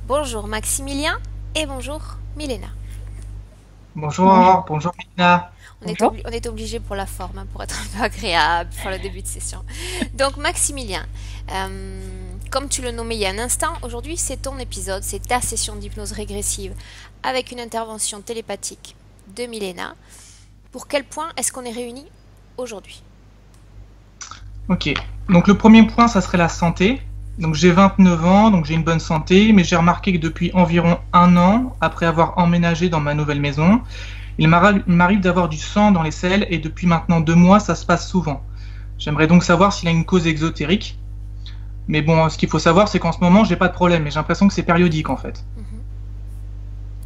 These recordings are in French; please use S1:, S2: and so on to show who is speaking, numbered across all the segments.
S1: Bonjour Maximilien et bonjour Milena.
S2: Bonjour, bonjour Mina.
S3: Bonjour.
S1: On est obligé pour la forme, hein, pour être un peu agréable pour le début de session. Donc Maximilien, comme tu le nommais il y a un instant, aujourd'hui c'est ton épisode, c'est ta session d'hypnose régressive avec une intervention télépathique de Milena. Pour quel point est-ce qu'on est réunis aujourd'hui?
S2: Ok, donc le premier point, ça serait la santé. Donc j'ai 29 ans, donc j'ai une bonne santé, mais j'ai remarqué que depuis environ un an, après avoir emménagé dans ma nouvelle maison, il m'arrive d'avoir du sang dans les selles et depuis maintenant 2 mois, ça se passe souvent. J'aimerais donc savoir s'il a une cause exotérique. Mais bon, ce qu'il faut savoir, c'est qu'en ce moment, j'ai pas de problème, mais j'ai l'impression que c'est périodique en fait.
S1: Mhm.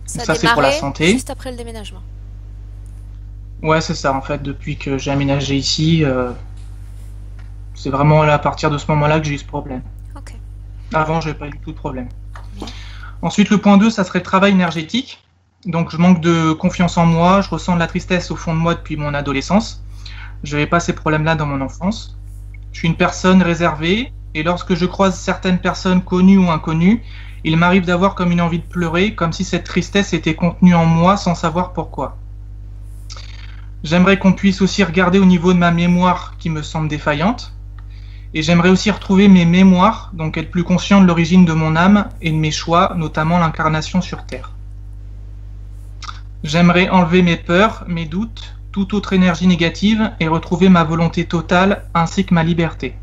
S1: Ça
S2: Donc
S1: a
S2: ça, c'est pour la
S1: démarré
S2: santé.
S1: juste après le déménagement.
S2: Ouais, c'est ça en fait, depuis que j'ai aménagé ici, c'est vraiment à partir de ce moment-là que j'ai eu ce problème.
S1: Ok,
S2: Avant, j'avais pas du tout de problème.
S1: bien.
S2: Ensuite, le point 2, ça serait le travail énergétique. Donc, je manque de confiance en moi, je ressens de la tristesse au fond de moi depuis mon adolescence. Je n'avais pas ces problèmes-là dans mon enfance. Je suis une personne réservée, et lorsque je croise certaines personnes connues ou inconnues, il m'arrive d'avoir comme une envie de pleurer, comme si cette tristesse était contenue en moi sans savoir pourquoi. J'aimerais qu'on puisse aussi regarder au niveau de ma mémoire qui me semble défaillante. Et j'aimerais aussi retrouver mes mémoires, donc être plus conscient de l'origine de mon âme et de mes choix, notamment l'incarnation sur Terre. J'aimerais enlever mes peurs, mes doutes, toute autre énergie négative et retrouver ma volonté totale ainsi que ma liberté.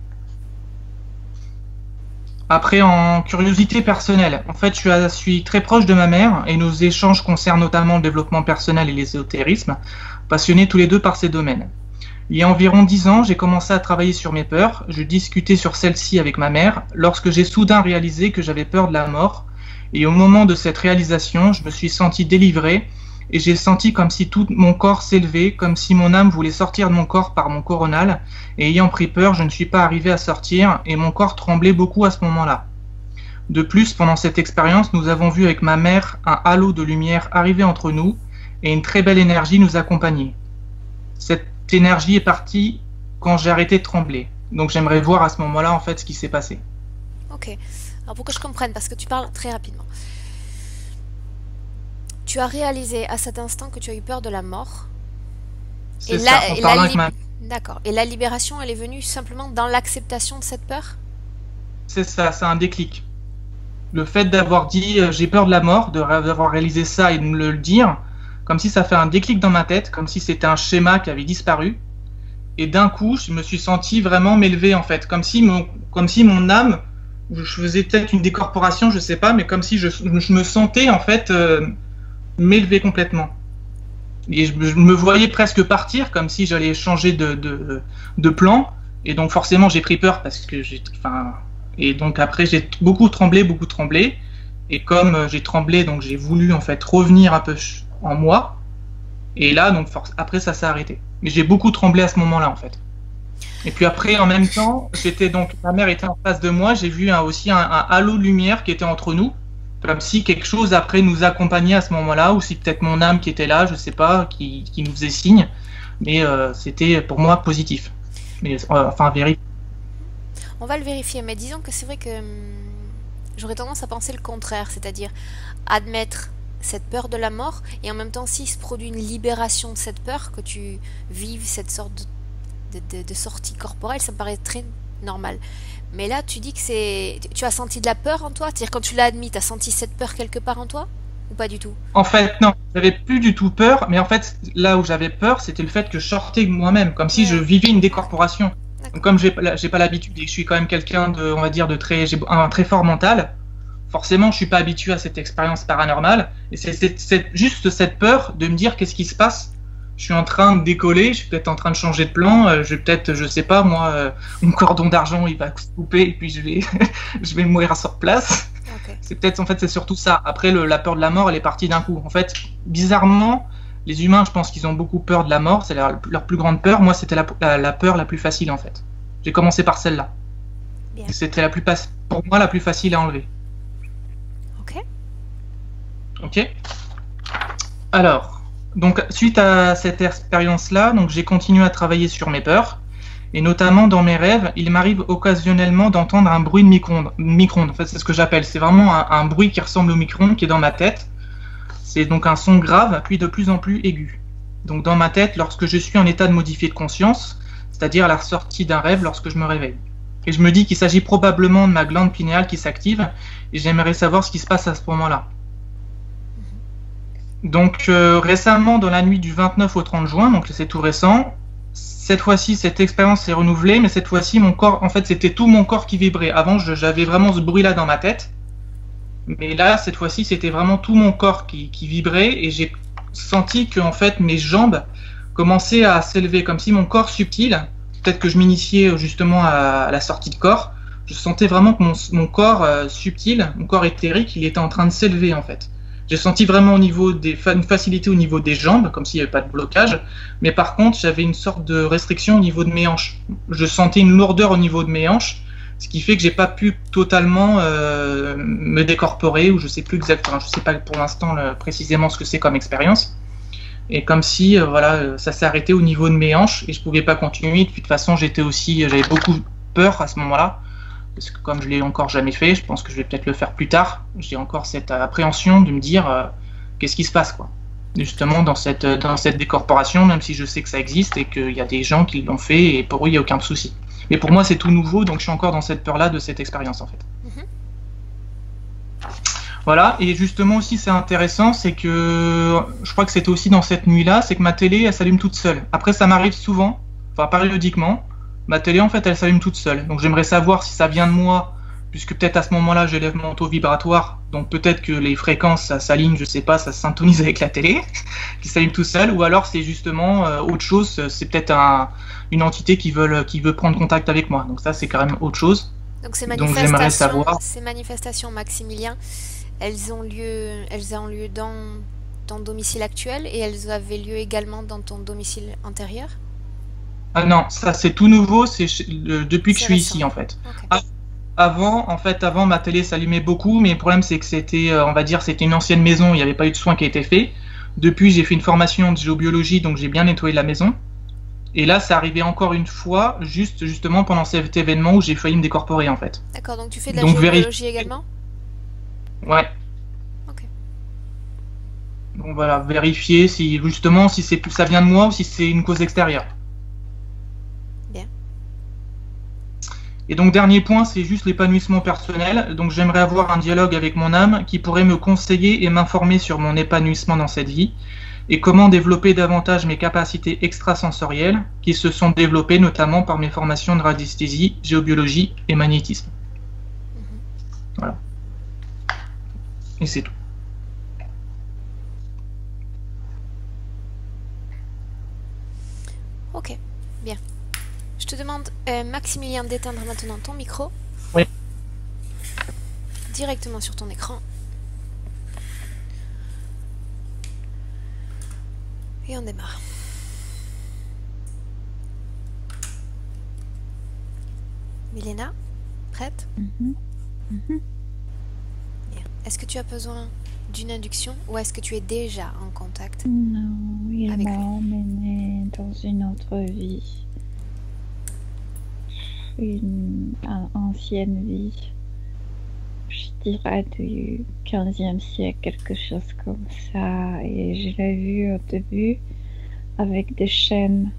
S2: Après, en curiosité personnelle, en fait, je suis très proche de ma mère et nos échanges concernent notamment le développement personnel et l'ésotérisme, passionnés tous les deux par ces domaines. Il y a environ 10 ans, j'ai commencé à travailler sur mes peurs. Je discutais sur celles-ci avec ma mère lorsque j'ai soudain réalisé que j'avais peur de la mort. Et au moment de cette réalisation, je me suis senti délivré et j'ai senti comme si tout mon corps s'élevait, comme si mon âme voulait sortir de mon corps par mon coronal. Et ayant pris peur, je ne suis pas arrivé à sortir et mon corps tremblait beaucoup à ce moment-là. De plus, pendant cette expérience, nous avons vu avec ma mère un halo de lumière arriver entre nous et une très belle énergie nous accompagner. Cette énergie est partie quand j'ai arrêté de trembler. Donc j'aimerais voir à ce moment-là en fait ce qui s'est passé.
S1: Ok. Alors pour que je comprenne, parce que tu parles très rapidement. Tu as réalisé à cet instant que tu as eu peur de la mort.
S2: C'est ça, en parlant avec ma...
S1: D'accord. Et la libération, elle est venue simplement dans l'acceptation de cette peur?
S2: C'est ça, c'est un déclic. Le fait d'avoir dit j'ai peur de la mort, d'avoir réalisé ça et de me le dire, comme si ça fait un déclic dans ma tête, comme si c'était un schéma qui avait disparu. Et d'un coup, je me suis senti vraiment m'élever en fait, comme si mon âme, je faisais peut-être une décorporation, je sais pas, mais comme si je me sentais en fait m'élever complètement. Et je me voyais presque partir, comme si j'allais changer de plan. Et donc forcément, j'ai pris peur parce que et donc après, j'ai beaucoup tremblé. Et comme j'ai tremblé, donc j'ai voulu en fait revenir un peu en moi. Et là, donc après, ça s'est arrêté. Mais j'ai beaucoup tremblé à ce moment-là, en fait. Et puis après, en même temps, ma mère était en face de moi. J'ai vu aussi un halo de lumière qui était entre nous, comme si quelque chose après nous accompagnait à ce moment-là, ou si peut-être mon âme qui était là, je sais pas, qui nous faisait signe. Mais c'était pour moi positif. Mais enfin, vérifié.
S1: On va le vérifier, mais disons que c'est vrai que j'aurais tendance à penser le contraire, c'est-à-dire admettre cette peur de la mort et en même temps s'il se produit une libération de cette peur, que tu vives cette sorte de sortie corporelle, ça me paraît très normal. Mais là tu dis que tu as senti de la peur en toi, c'est-à-dire quand tu l'as admis, tu as senti cette peur quelque part en toi ou pas du tout?
S2: En fait, non, j'avais plus du tout peur, mais en fait, là où j'avais peur, c'était le fait que je sortais de moi-même, comme si je vivais une décorporation. Donc, comme j'ai pas l'habitude et que je suis quand même quelqu'un de, on va dire, j'ai un très fort mental, forcément, je suis pas habitué à cette expérience paranormale. Et c'est juste cette peur de me dire qu'est-ce qui se passe. Je suis en train de décoller, je suis peut-être en train de changer de plan, je vais peut-être, je sais pas, moi, mon cordon d'argent, il va se couper et puis je vais mourir sur place.
S1: Okay.
S2: C'est peut-être, en fait, c'est surtout ça. Après, la peur de la mort, elle est partie d'un coup. En fait, bizarrement, les humains, je pense qu'ils ont beaucoup peur de la mort, c'est leur plus grande peur. Moi, c'était la peur la plus facile, en fait. J'ai commencé par celle-là.
S1: Bien.
S2: C'était pour moi la plus facile à enlever. Ok. Alors, donc suite à cette expérience-là, donc j'ai continué à travailler sur mes peurs Et notamment dans mes rêves, il m'arrive occasionnellement d'entendre un bruit de micro-ondes. En fait, c'est ce que j'appelle. C'est vraiment un bruit qui ressemble au micro-ondes qui est dans ma tête. C'est donc un son grave, puis de plus en plus aigu. Donc dans ma tête, lorsque je suis en état de modifié de conscience, c'est-à-dire à la sortie d'un rêve lorsque je me réveille. Et je me dis qu'il s'agit probablement de ma glande pinéale qui s'active, et j'aimerais savoir ce qui se passe à ce moment-là. Donc récemment, dans la nuit du 29 au 30 juin, donc c'est tout récent, cette fois-ci, cette expérience s'est renouvelée, mais cette fois-ci, mon corps, en fait, c'était tout mon corps qui vibrait. Avant, j'avais vraiment ce bruit-là dans ma tête, mais là, cette fois-ci, c'était vraiment tout mon corps qui vibrait, et j'ai senti que, en fait, mes jambes commençaient à s'élever, comme si mon corps subtil, peut-être que je m'initiais justement à la sortie de corps, je sentais vraiment que mon corps subtil, mon corps éthérique, il était en train de s'élever, en fait. J'ai senti vraiment au niveau une facilité au niveau des jambes, comme s'il n'y avait pas de blocage. Mais par contre, j'avais une sorte de restriction au niveau de mes hanches. Je sentais une lourdeur au niveau de mes hanches, ce qui fait que j'ai pas pu totalement me décorporer, ou je sais plus exactement, je sais pas pour l'instant précisément ce que c'est comme expérience. Et comme si voilà, ça s'est arrêté au niveau de mes hanches et je pouvais pas continuer. De toute façon, j'avais beaucoup peur à ce moment-là. Parce que comme je l'ai encore jamais fait, je pense que je vais peut-être le faire plus tard. J'ai encore cette appréhension de me dire qu'est-ce qui se passe, quoi. Justement dans cette décorporation, même si je sais que ça existe et qu'il y a des gens qui l'ont fait et pour eux il n'y a aucun souci. Mais pour moi c'est tout nouveau, donc je suis encore dans cette peur-là de cette expérience en fait. Voilà, et justement aussi c'est intéressant, c'est que je crois que c'était aussi dans cette nuit-là, c'est que ma télé elle s'allume toute seule. Après ça m'arrive souvent, enfin périodiquement. Ma télé, en fait, elle s'allume toute seule. Donc, j'aimerais savoir si ça vient de moi, puisque peut-être à ce moment-là, j'élève mon taux vibratoire. Donc, peut-être que les fréquences, ça s'aligne, je sais pas, ça se syntonise avec la télé, qui s'allume tout seul. Ou alors, c'est justement autre chose. C'est peut-être une entité qui veut prendre contact avec moi. Donc, ça, c'est quand même autre chose.
S1: Donc,
S2: j'aimerais savoir.
S1: Ces manifestations, Maximilien, elles ont lieu dans ton domicile actuel et elles avaient lieu également dans ton domicile antérieur?
S2: Ah non, ça c'est tout nouveau, depuis que je suis
S1: récent.
S2: ici en fait.
S1: Okay.
S2: Avant ma télé s'allumait beaucoup, mais le problème c'est que c'était, on va dire, c'était une ancienne maison, il n'y avait pas eu de soins qui a été fait. Depuis, j'ai fait une formation de géobiologie, donc j'ai bien nettoyé la maison. Et là, ça arrivait encore une fois, justement pendant cet événement où j'ai failli me décorporer en fait.
S1: D'accord, donc tu fais de la géobiologie également?
S2: Ouais.
S1: Ok.
S2: Donc voilà, vérifier si justement si ça vient de moi ou si c'est une cause extérieure. Et donc dernier point, c'est juste l'épanouissement personnel. Donc j'aimerais avoir un dialogue avec mon âme qui pourrait me conseiller et m'informer sur mon épanouissement dans cette vie et comment développer davantage mes capacités extrasensorielles qui se sont développées notamment par mes formations de radiesthésie, géobiologie et magnétisme. Voilà. Et c'est tout.
S1: Ok, bien. Je te demande, Maximilien, d'éteindre maintenant ton micro.
S2: Oui.
S1: Directement sur ton écran. Et on démarre. Milena, prête? Bien. Est-ce que tu as besoin d'une induction ou est-ce que tu es déjà en contact?
S3: Non, il m'a emmené dans une autre vie. Une ancienne vie, je dirais du 15e siècle, quelque chose comme ça. Et je l'ai vu au début avec des chaînes,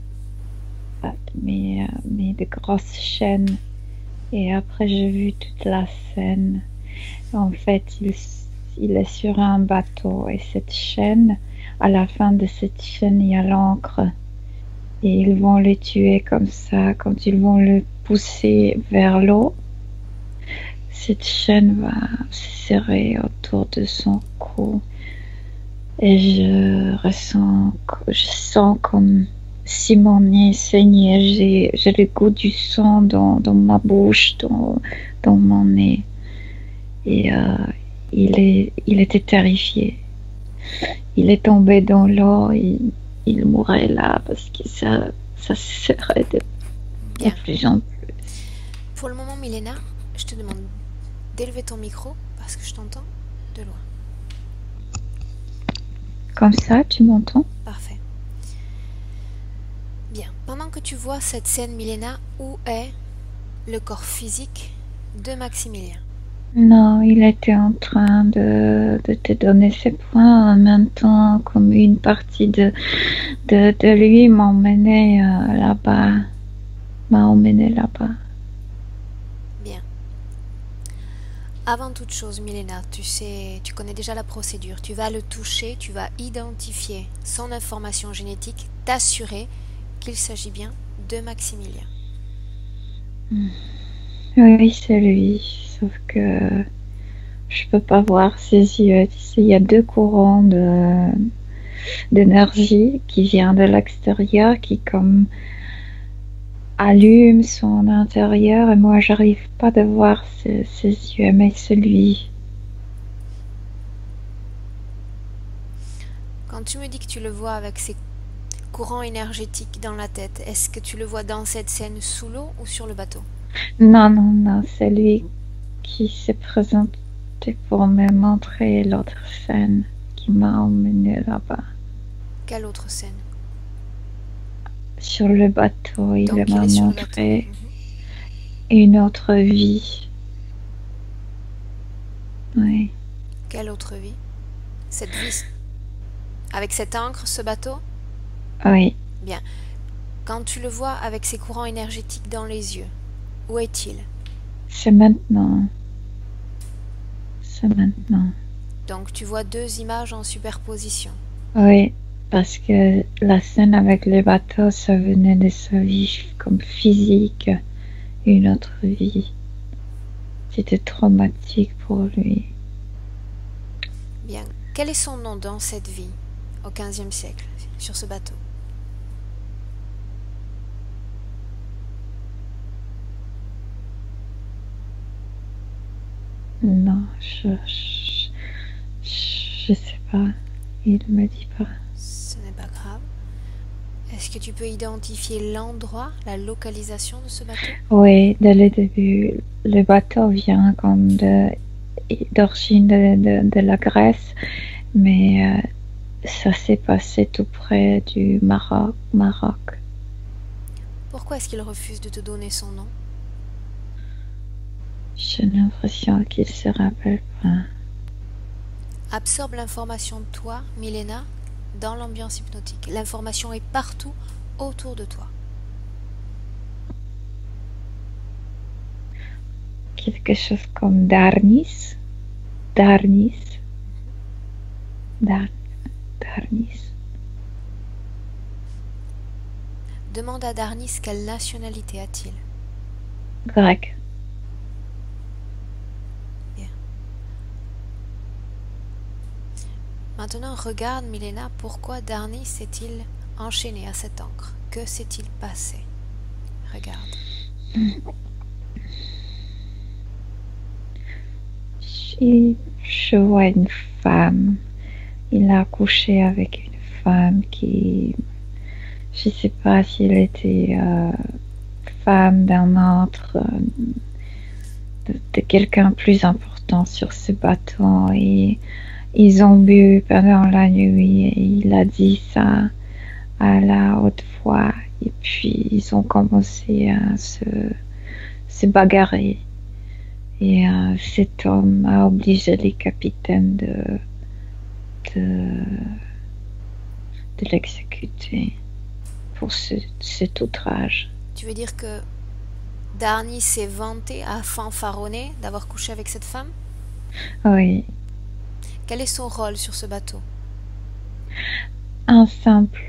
S3: mais de grosses chaînes. Et après, j'ai vu toute la scène. En fait, il est sur un bateau et cette chaîne, à la fin de cette chaîne, il y a l'ancre. Et ils vont le tuer comme ça, quand ils vont le pousser vers l'eau, cette chaîne va se serrer autour de son cou. Et je sens comme si mon nez saignait. J'ai le goût du sang dans ma bouche, dans mon nez. Et il était terrifié. Il est tombé dans l'eau et il mourrait là parce que ça se serrait de plus en plus.
S1: Pour le moment, Milena, je te demande d'élever ton micro parce que je t'entends de loin.
S3: Comme ça, tu m'entends?
S1: Parfait. Bien. Pendant que tu vois cette scène, Milena, où est le corps physique de Maximilien?
S3: Non, il était en train de te donner ses points en même temps comme une partie de lui m'emmenait là-bas. M'a emmené là-bas.
S1: Bien. Avant toute chose, Milena, tu connais déjà la procédure. Tu vas le toucher, tu vas identifier son information génétique, t'assurer qu'il s'agit bien de Maximilien.
S3: Oui, c'est lui. Sauf que je peux pas voir ses yeux. Tu sais, il y a deux courants d'énergie qui vient de l'extérieur, qui comme allume son intérieur et moi j'arrive pas à voir ses yeux, mais c'est lui.
S1: Quand tu me dis que tu le vois avec ses courants énergétiques dans la tête, est-ce que tu le vois dans cette scène sous l'eau ou sur le bateau?
S3: Non, non, non, c'est lui qui s'est présenté pour me montrer l'autre scène qui m'a emmené là-bas.
S1: Quelle autre scène?
S3: Sur le bateau, il
S1: Donc,
S3: m'a
S1: est sur le
S3: montré
S1: bateau.
S3: une autre vie. Oui.
S1: Quelle autre vie? Cette vie avec cette encre, ce bateau?
S3: Oui.
S1: Bien. Quand tu le vois avec ses courants énergétiques dans les yeux, où est-il?
S3: C'est maintenant. C'est maintenant.
S1: Donc tu vois deux images en superposition.
S3: Oui, parce que la scène avec les bateaux, ça venait de sa vie comme physique, une autre vie. C'était traumatique pour lui.
S1: Bien. Quel est son nom dans cette vie, au XVe siècle, sur ce bateau?
S3: Non, je sais pas. Il me dit pas.
S1: Ce n'est pas grave. Est-ce que tu peux identifier l'endroit, la localisation de ce bateau?
S3: Oui, dès le début, le bateau vient comme d'origine de la Grèce, mais ça s'est passé tout près du Maroc.
S1: Pourquoi est-ce qu'il refuse de te donner son nom?
S3: J'ai l'impression qu'il se rappelle pas.
S1: Absorbe l'information de toi, Milena, dans l'ambiance hypnotique. L'information est partout autour de toi.
S3: Quelque chose comme Darnis. Darnis.
S1: Demande à Darnis quelle nationalité a-t-il.
S3: Grec.
S1: Bien. Maintenant, regarde, Milena, pourquoi Darnis s'est-il enchaîné à cette encre? Que s'est-il passé? Regarde.
S3: Je vois une femme. Il a couché avec une femme qui... Je sais pas s'il était femme d'un autre, de quelqu'un plus important sur ce bateau. Et ils ont bu pendant la nuit et il a dit ça à la haute voix. Et puis ils ont commencé à se bagarrer. Et cet homme a obligé les capitaines de l'exécuter pour cet outrage.
S1: Tu veux dire que Darnis s'est vanté, a fanfaronné d'avoir couché avec cette femme?
S3: Oui.
S1: Quel est son rôle sur ce bateau?
S3: Un simple,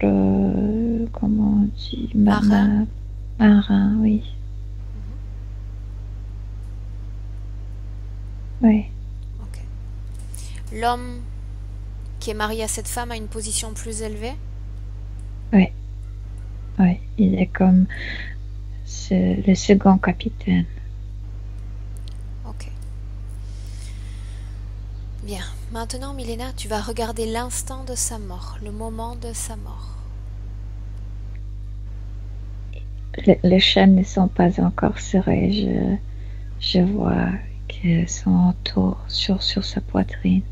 S3: comment on dit,
S1: Marin.
S3: Marin, oui. Oui.
S1: Ok. L'homme qui est marié à cette femme a une position plus élevée?
S3: Oui. Oui, il est comme le second capitaine.
S1: Ok. Bien. Maintenant, Milena, tu vas regarder l'instant de sa mort, le moment de sa mort.
S3: Les chaînes ne sont pas encore serrées. Je vois qu'elles sont autour sur sa poitrine.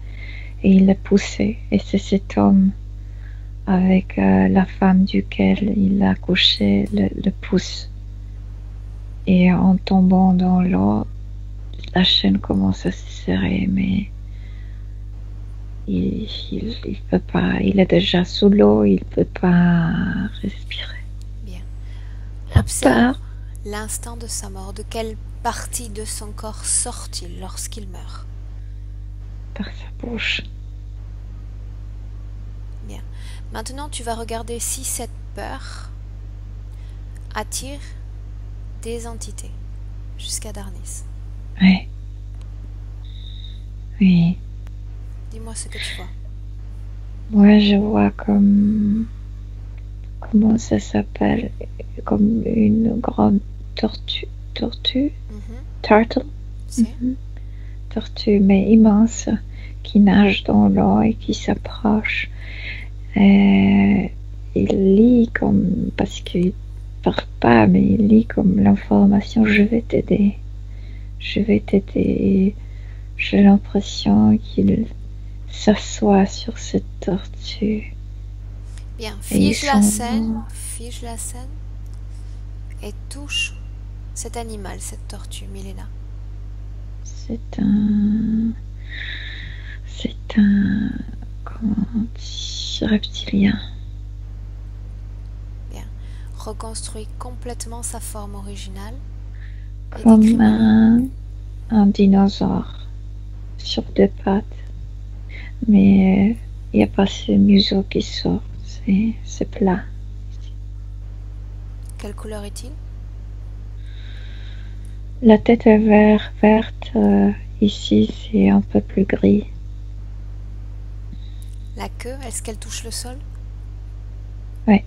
S3: Et il est poussé. Et c'est cet homme avec la femme duquel il a couché le pouce. Et en tombant dans l'eau, la chaîne commence à se serrer, mais il peut pas, il est déjà sous l'eau, il peut pas respirer.
S1: Bien.
S3: La
S1: Observe
S3: peur,
S1: l'instant de sa mort. De quelle partie de son corps sort-il lorsqu'il meurt?
S3: par sa bouche.
S1: Bien. Maintenant, tu vas regarder si cette peur attire des entités jusqu'à Darnis.
S3: Oui. Oui.
S1: Dis-moi ce que tu vois.
S3: Moi, je vois comme... Comment ça s'appelle? Comme une grande tortue. Tortue? Turtle?
S1: C'est
S3: Tortue, mais immense, qui nage dans l'eau et qui s'approche. Il lit comme... Parce qu'il parle pas, mais il lit comme l'information « Je vais t'aider. Je vais t'aider. » J'ai l'impression qu'il s'assoit sur cette tortue.
S1: bien.
S3: Et
S1: Fige la scène et touche cet animal, cette tortue, Milena.
S3: C'est un... Comment on dit? Reptilien.
S1: Bien. Reconstruis complètement sa forme originale. Et
S3: Comme
S1: décris-moi.
S3: un dinosaure sur deux pattes. Mais il n'y a pas ce museau qui sort. C'est plat.
S1: Quelle couleur est-il?
S3: La tête est verte. Ici, c'est un peu plus gris.
S1: La queue, est-ce qu'elle touche le sol?
S3: Ouais.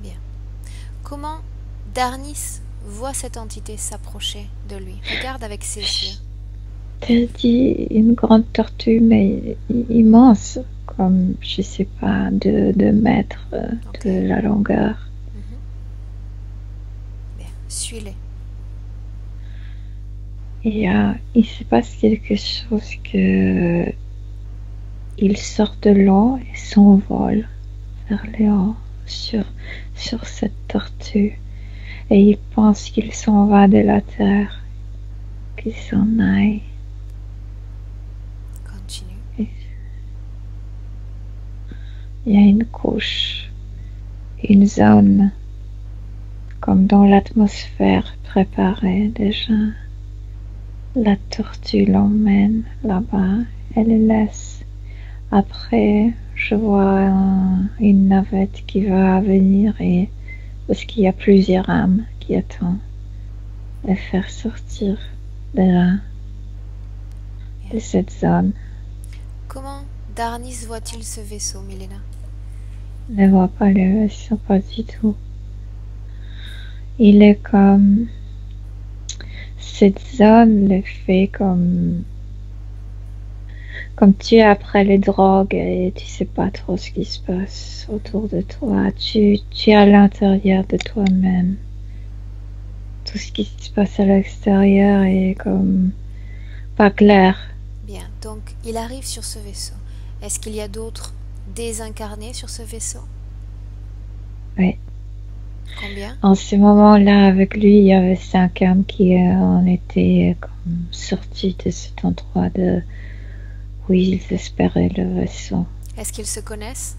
S1: Bien. Comment Darnis voit cette entité s'approcher de lui? Regarde avec ses yeux.
S3: T'as dit une grande tortue, mais immense, comme, je sais pas, 2 mètres
S1: Ok.
S3: de la longueur.
S1: Bien. Suis-les.
S3: Et il se passe quelque chose que il sort de l'eau et s'envole vers le haut sur cette tortue. Et il pense qu'il s'en va de la terre, qu'il s'en aille.
S1: Continue.
S3: Il y a une couche, une zone, comme dans l'atmosphère préparée déjà. La tortue l'emmène là-bas, elle le laisse. Après, je vois une navette qui va venir parce qu'il y a plusieurs âmes qui attendent de faire sortir de là, de cette zone.
S1: Comment Darnis voit-il ce vaisseau, Milena?
S3: Je ne vois pas le vaisseau, pas du tout. Il est comme... Cette zone le fait comme tu es après les drogues et tu sais pas trop ce qui se passe autour de toi. Tu es à l'intérieur de toi-même. Tout ce qui se passe à l'extérieur est comme pas clair.
S1: Bien, donc il arrive sur ce vaisseau. Est-ce qu'il y a d'autres désincarnés sur ce vaisseau?
S3: Oui.
S1: Combien?
S3: En ce moment-là, avec lui, il y avait 5 âmes qui en étaient comme sortis de cet endroit où ils espéraient le vaisseau.
S1: Est-ce qu'ils se connaissent?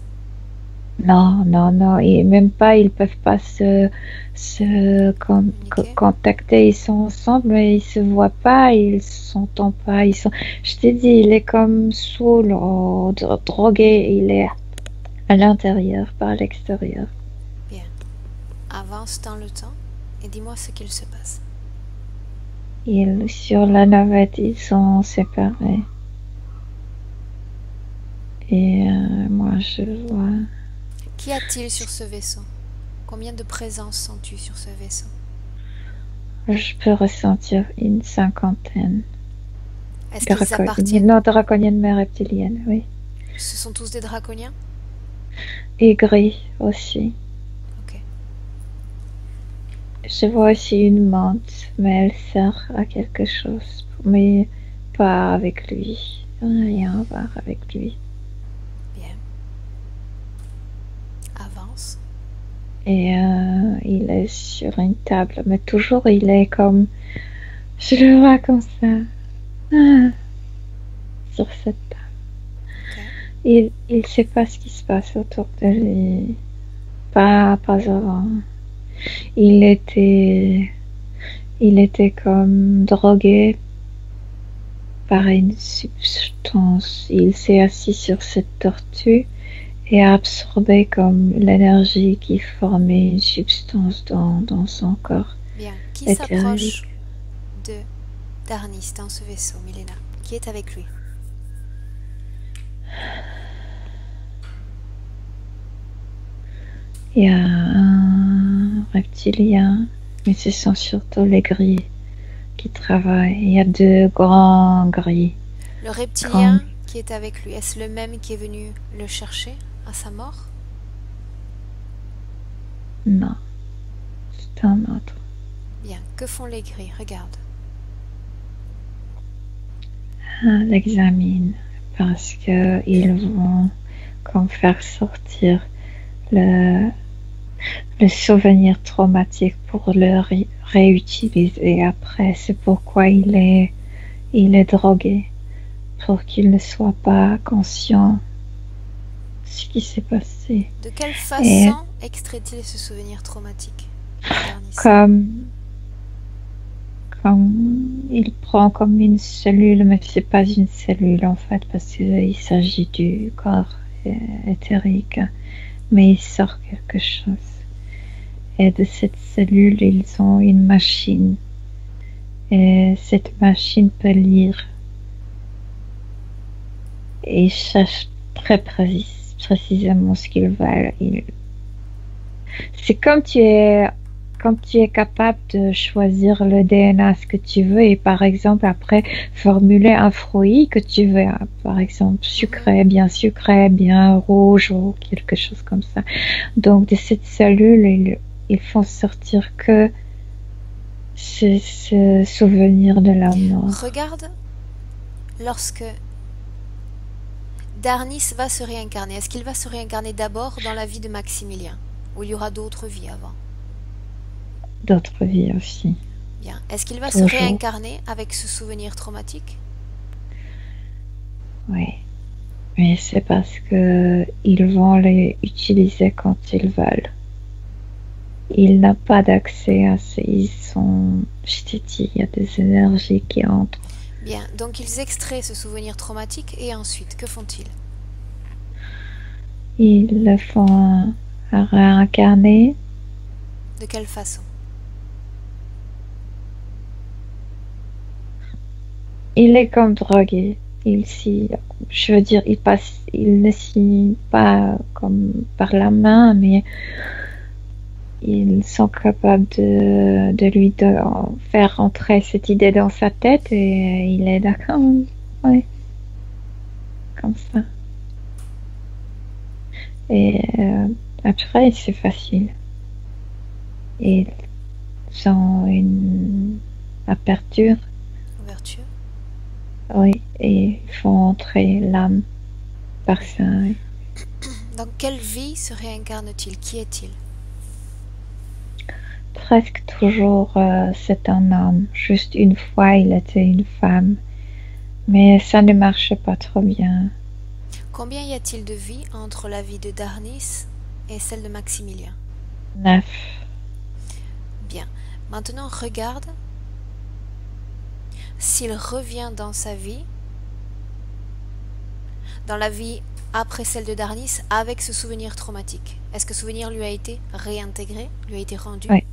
S3: Non, et même pas, ils peuvent pas se contacter, ils sont ensemble, mais ils se voient pas, ils s'entendent pas, je t'ai dit, il est comme saoul, drogué, il est à l'intérieur, pas à l'extérieur.
S1: Bien. Avance dans le temps et dis-moi ce qu'il se passe.
S3: Sur la navette, ils sont séparés. Et moi, je vois...
S1: Qu'y a-t-il sur ce vaisseau? Combien de présences sens-tu sur ce vaisseau?
S3: Je peux ressentir une 50aine.
S1: Est-ce qu'ils appartiennent?
S3: Non, draconienne mais reptilienne, oui.
S1: Ce sont tous des draconiens?
S3: Et gris aussi.
S1: Ok.
S3: Je vois aussi une menthe, mais elle sert à quelque chose. Mais pas avec lui. Rien à voir avec lui.
S1: Bien.
S3: Et il est sur une table, mais toujours il est comme... Je le vois comme ça. Sur cette table. Il sait pas ce qui se passe autour de lui. Pas avant. Il était comme drogué par une substance. Il s'est assis sur cette tortue et a absorbé comme l'énergie qui formait une substance dans son corps.
S1: Bien. Qui s'approche de Darnis dans ce vaisseau, Milena? Qui est avec lui?
S3: Il y a un reptilien, mais ce sont surtout les gris qui travaillent. Il y a 2 grands gris.
S1: Le reptilien qui est avec lui, est-ce le même qui est venu le chercher à sa mort?
S3: Non, c'est un autre.
S1: Bien, que font les gris? Regarde.
S3: L'examine parce que ils vont comme faire sortir le souvenir traumatique pour le réutiliser après. C'est pourquoi il est drogué, pour qu'il ne soit pas conscient de ce qui s'est passé.
S1: De quelle façon extrait-il ce souvenir traumatique?
S3: Comme il prend comme une cellule, mais c'est pas une cellule en fait, parce qu'il s'agit du corps éthérique, mais il sort quelque chose. Et de cette cellule, ils ont une machine. Et cette machine peut lire. Et ils cherchent très précisément ce qu'ils veulent. C'est comme tu es capable de choisir le DNA ce que tu veux et par exemple après formuler un fruit que tu veux, par exemple sucré, bien rouge ou quelque chose comme ça. Donc de cette cellule, ils font sortir que ce souvenir de la mort.
S1: Regarde, lorsque Darnis va se réincarner, est-ce qu'il va se réincarner d'abord dans la vie de Maximilien ou il y aura d'autres vies avant?
S3: D'autres vies aussi.
S1: Bien. Est-ce qu'il va se réincarner avec ce souvenir traumatique?
S3: Oui. Mais c'est parce que ils vont les utiliser quand ils veulent. Il n'a pas d'accès à ces... Ils sont... Je t'ai dit, il y a des énergies qui entrent.
S1: Bien. Donc ils extraient ce souvenir traumatique et ensuite, que font-ils?
S3: Ils le font réincarner.
S1: De quelle façon?
S3: Il est comme drogué. Il ne signe pas comme par la main, mais ils sont capables de lui faire rentrer cette idée dans sa tête et il est d'accord. Ouais. Comme ça. Et après, c'est facile. Ils ont une ouverture. Oui, et ils font entrer l'âme par ça. Oui.
S1: Dans quelle vie se réincarne-t-il? Qui est-il?
S3: Presque toujours, c'est un homme. Juste une fois, il était une femme. Mais ça ne marchait pas trop bien.
S1: Combien y a-t-il de vies entre la vie de Darnis et celle de Maximilien?
S3: 9.
S1: Bien. Maintenant, regarde s'il revient dans sa vie, dans la vie après celle de Darnis, avec ce souvenir traumatique. Est-ce que ce souvenir lui a été réintégré, lui a été rendu?
S3: Oui,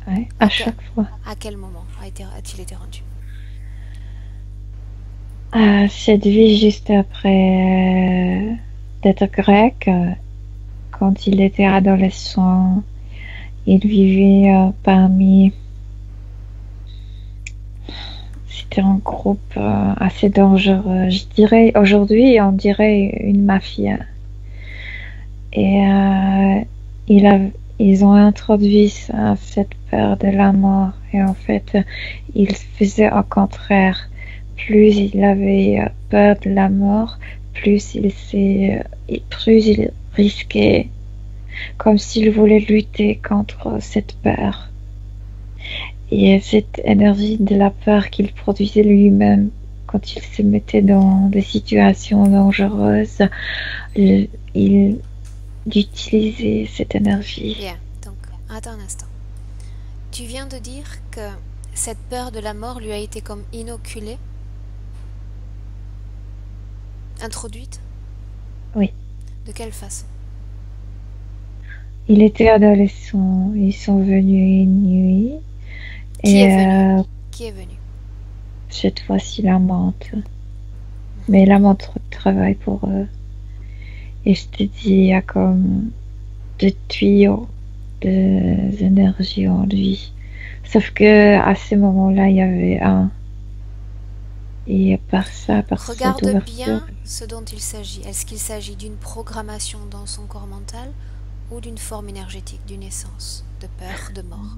S3: oui, à chaque fois.
S1: À quel moment a-t-il été rendu?
S3: Cette vie juste après d'être grec, quand il était adolescent, il vivait parmi... C'était un groupe assez dangereux. Je dirais, aujourd'hui, on dirait une mafia. Et ils ont introduit cette peur de la mort. Et en fait, ils faisaient au contraire. Plus il avait peur de la mort, plus il risquait comme s'il voulait lutter contre cette peur. Et cette énergie de la peur qu'il produisait lui-même quand il se mettait dans des situations dangereuses, il d'utiliser cette énergie.
S1: Bien, donc, attends un instant. Tu viens de dire que cette peur de la mort lui a été comme inoculée, introduite?
S3: Oui.
S1: De quelle façon?
S3: Il était adolescent, ils sont venus une nuit.
S1: Qui est venu? Qui est venu?
S3: Cette fois-ci la menthe. Mais la menthe travaille pour eux. Et je te dis, il y a comme des tuyaux, des énergies en lui. Sauf que à ce moment-là, il y avait un. Et par ça, par cette
S1: Regarde
S3: ouverture.
S1: bien ce dont il s'agit. Est-ce qu'il s'agit d'une programmation dans son corps mental ou d'une forme énergétique, d'une essence de peur, de mort?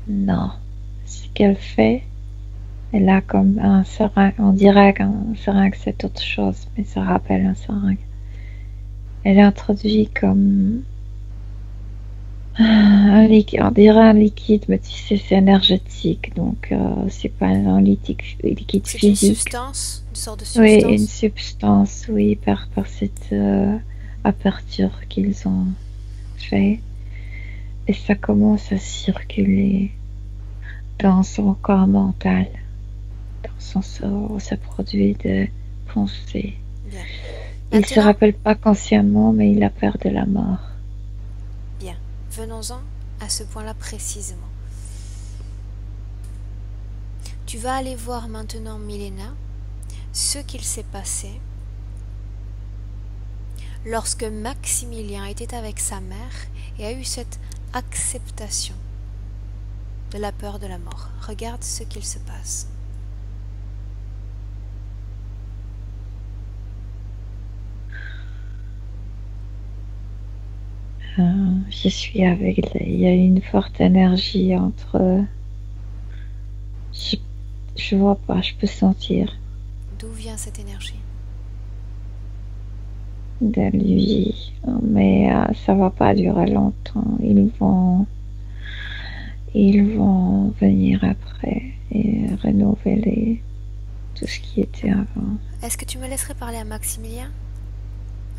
S3: Non. Ce qu'elle fait, elle a comme un seringue. On dirait qu'un seringue c'est autre chose, mais ça rappelle un seringue. Elle introduit comme un liquide, on dirait un liquide, mais tu sais, c'est énergétique, donc c'est pas un liquide physique.
S1: C'est une substance, une sorte de substance?
S3: Oui, une substance, oui, par cette aperture qu'ils ont fait. Et ça commence à circuler dans son corps mental, dans son cerveau, ça produit des pensées.
S1: Bien.
S3: Il ne se rappelle pas consciemment, mais il a peur de la mort.
S1: Bien. Venons-en à ce point-là précisément. Tu vas aller voir maintenant, Milena, ce qu'il s'est passé lorsque Maximilien était avec sa mère et a eu cette acceptation de la peur de la mort. Regarde ce qu'il se passe.
S3: Je suis avec il y a une forte énergie entre eux. Je vois pas, je peux sentir.
S1: D'où vient cette énergie?
S3: De lui, mais ça va pas durer longtemps. Ils vont venir après et renouveler tout ce qui était avant.
S1: Est-ce que tu me laisserais parler à Maximilien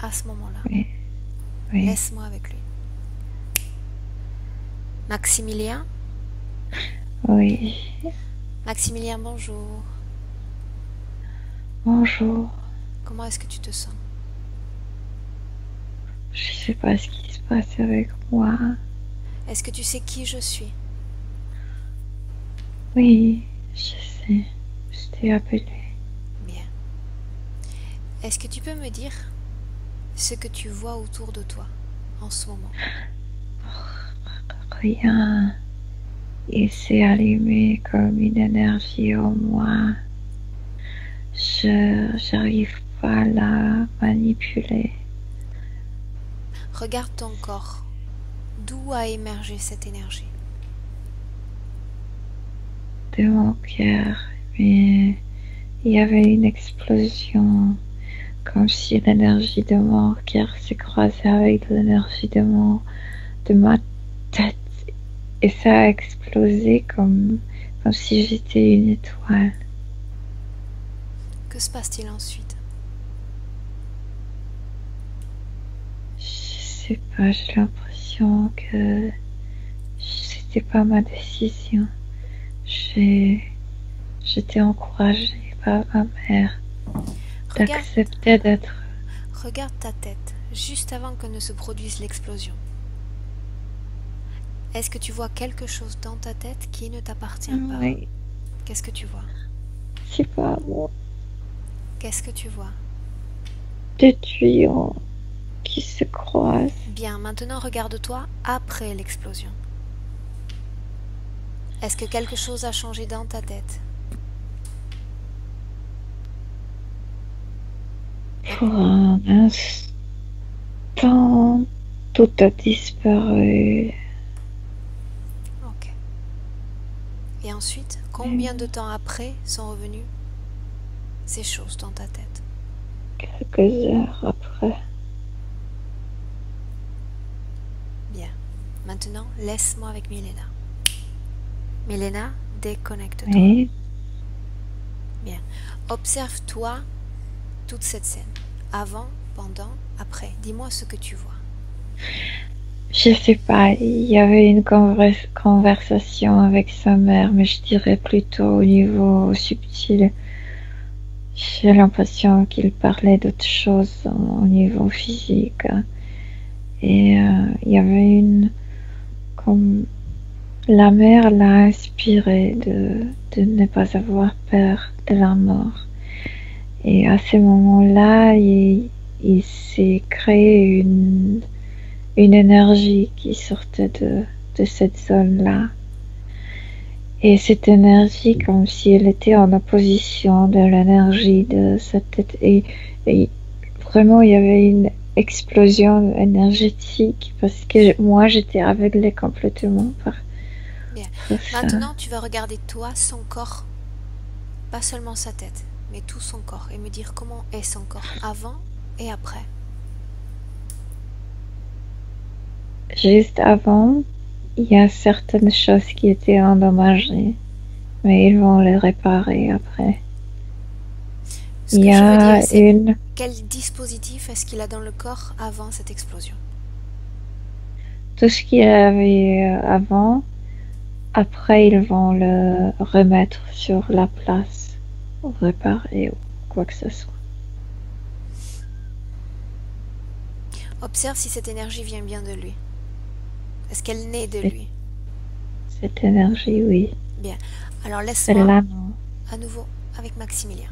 S1: à ce moment-là?
S3: Oui. Oui.
S1: Laisse-moi avec lui. Maximilien?
S3: Oui.
S1: Maximilien, bonjour.
S3: Bonjour.
S1: Comment est-ce que tu te sens?
S3: Je sais pas ce qui se passe avec moi.
S1: Est-ce que tu sais qui je suis?
S3: Oui, je sais. Je t'ai appelé.
S1: Bien. Est-ce que tu peux me dire ce que tu vois autour de toi en ce moment?
S3: Rien. Il s'est allumé comme une énergie en moi. J'arrive pas à la manipuler.
S1: Regarde ton corps. D'où a émergé cette énergie?
S3: De mon cœur. Mais il y avait une explosion. Comme si l'énergie de mon cœur s'est croisée avec l'énergie de ma tête. Et ça a explosé comme si j'étais une étoile.
S1: Que se passe-t-il ensuite?
S3: Je sais pas, j'ai l'impression que c'était pas ma décision. J'étais encouragée par ma mère d'accepter d'être...
S1: Regarde ta tête, juste avant que ne se produise l'explosion. Est-ce que tu vois quelque chose dans ta tête qui ne t'appartient pas?
S3: Oui.
S1: Qu'est-ce que tu vois?
S3: C'est pas moi.
S1: Qu'est-ce que tu vois?
S3: Des tuyaux qui se croisent.
S1: Bien, maintenant regarde-toi après l'explosion. Est-ce que quelque chose a changé dans ta tête?
S3: Pour un instant, tout a disparu.
S1: Ok. Et ensuite, combien de temps après sont revenues ces choses dans ta tête?
S3: Quelques heures après.
S1: Maintenant, laisse-moi avec Milena. Milena, déconnecte-toi.
S3: Oui.
S1: Bien. Observe-toi toute cette scène. Avant, pendant, après. Dis-moi ce que tu vois.
S3: Je sais pas, il y avait une conversation avec sa mère, mais je dirais plutôt au niveau subtil. J'ai l'impression qu'il parlait d'autre chose au niveau physique. Et il y avait comme la mère l'a inspiré de ne pas avoir peur de la mort. Et à ce moment-là, il s'est créé une énergie qui sortait de cette zone-là. Et cette énergie, comme si elle était en opposition de l'énergie de sa tête. Et vraiment, il y avait une explosion énergétique parce que moi, j'étais aveuglée complètement par
S1: Bien.
S3: ça.
S1: Maintenant, tu vas regarder toi, son corps, pas seulement sa tête, mais tout son corps, et me dire comment est son corps avant et après.
S3: Juste avant, il y a certaines choses qui étaient endommagées, mais ils vont les réparer après.
S1: Ce
S3: Il
S1: que
S3: y
S1: je veux
S3: a
S1: dire, c'est
S3: une...
S1: quel dispositif est-ce qu'il a dans le corps avant cette explosion?
S3: Tout ce qu'il y avait avant, après ils vont le remettre sur la place, ou réparer ou quoi que ce soit.
S1: Observe si cette énergie vient bien de lui. Est-ce qu'elle naît de lui?
S3: Cette énergie, oui.
S1: Bien. Alors laisse-moi
S3: Celle-là, non.
S1: à nouveau avec Maximilien.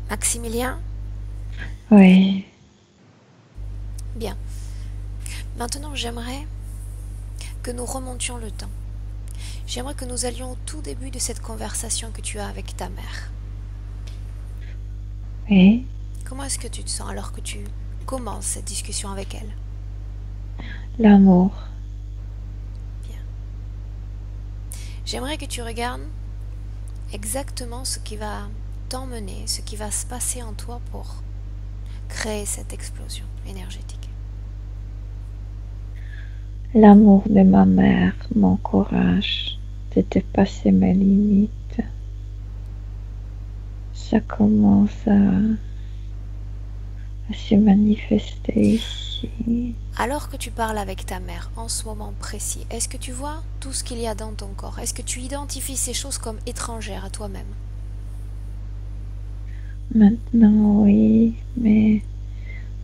S1: Maximilien?
S3: Oui.
S1: Bien. Maintenant, j'aimerais que nous remontions le temps. J'aimerais que nous allions au tout début de cette conversation que tu as avec ta mère.
S3: Oui.
S1: Comment est-ce que tu te sens alors que tu commences cette discussion avec elle?
S3: L'amour.
S1: Bien. J'aimerais que tu regardes exactement ce qui va t'emmener, ce qui va se passer en toi pour créer cette explosion énergétique.
S3: L'amour de ma mère m'encourage de dépasser mes limites. Ça commence à se manifester ici.
S1: Alors que tu parles avec ta mère en ce moment précis, est-ce que tu vois tout ce qu'il y a dans ton corps? Est-ce que tu identifies ces choses comme étrangères à toi-même?
S3: Maintenant, oui, mais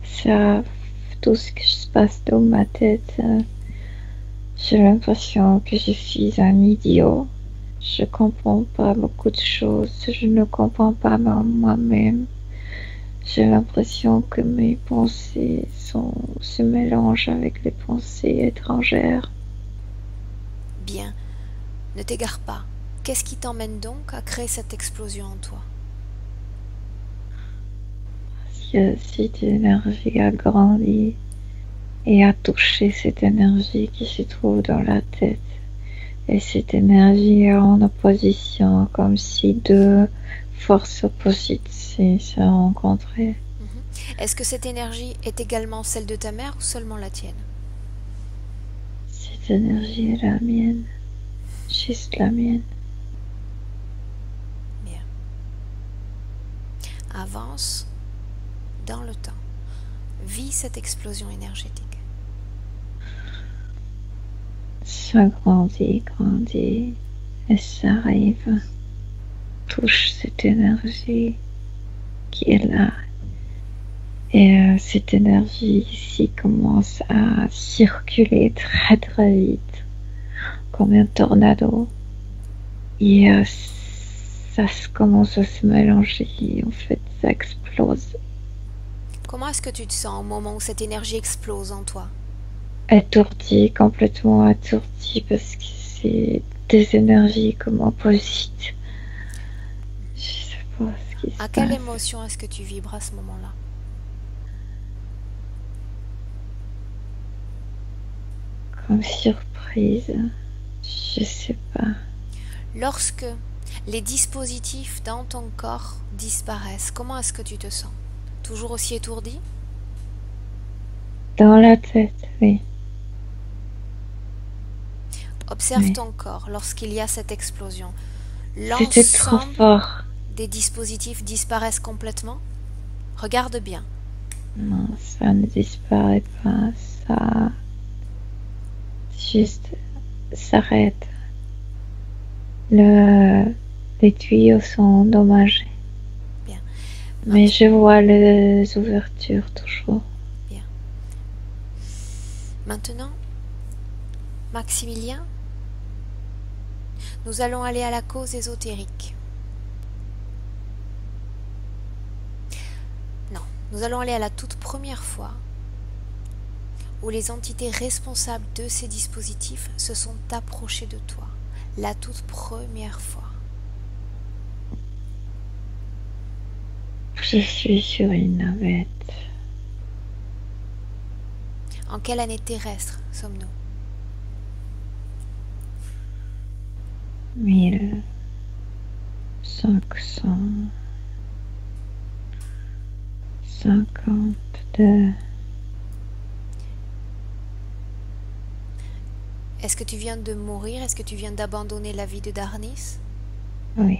S3: ça, tout ce qui se passe dans ma tête, j'ai l'impression que je suis un idiot. Je comprends pas beaucoup de choses. Je ne comprends pas moi-même. J'ai l'impression que mes pensées se mélangent avec les pensées étrangères.
S1: Bien, ne t'égare pas. Qu'est-ce qui t'emmène donc à créer cette explosion en toi?
S3: Parce que cette énergie a grandi et a touché cette énergie qui se trouve dans la tête. Et cette énergie est en opposition, comme si deux forces opposites se rencontraient.
S1: Est-ce que cette énergie est également celle de ta mère ou seulement la tienne?
S3: Cette énergie est la mienne, juste la mienne.
S1: Bien. Avance dans le temps. Vis cette explosion énergétique.
S3: Ça grandit, et ça arrive, touche cette énergie qui est là. Et cette énergie ici commence à circuler très très vite, comme un tornado. Et ça commence à se mélanger, en fait, ça explose.
S1: Comment est-ce que tu te sens au moment où cette énergie explose en toi?
S3: Complètement étourdi, parce que c'est des énergies comme opposites. Je sais pas ce qui se passe.
S1: À quelle émotion est-ce que tu vibres à ce moment-là?
S3: Comme surprise, je sais pas.
S1: Lorsque les dispositifs dans ton corps disparaissent, comment est-ce que tu te sens? Toujours aussi étourdi?
S3: Dans la tête, oui.
S1: Observe
S3: Oui.
S1: ton corps lorsqu'il y a cette explosion.
S3: C'était trop
S1: L'ensemble
S3: fort.
S1: des dispositifs disparaissent complètement? Regarde bien.
S3: Non, ça ne disparaît pas. Ça juste s'arrête. Les tuyaux sont endommagés.
S1: Bien.
S3: Mais je vois les ouvertures toujours.
S1: Bien. Maintenant, Maximilien, nous allons aller à la cause ésotérique. Non, nous allons aller à la toute première fois où les entités responsables de ces dispositifs se sont approchées de toi. La toute première fois.
S3: Je suis sur une navette.
S1: En quelle année terrestre sommes-nous?
S3: 1552.
S1: Est-ce que tu viens de mourir? Est-ce que tu viens d'abandonner la vie de Darnis?
S3: Oui.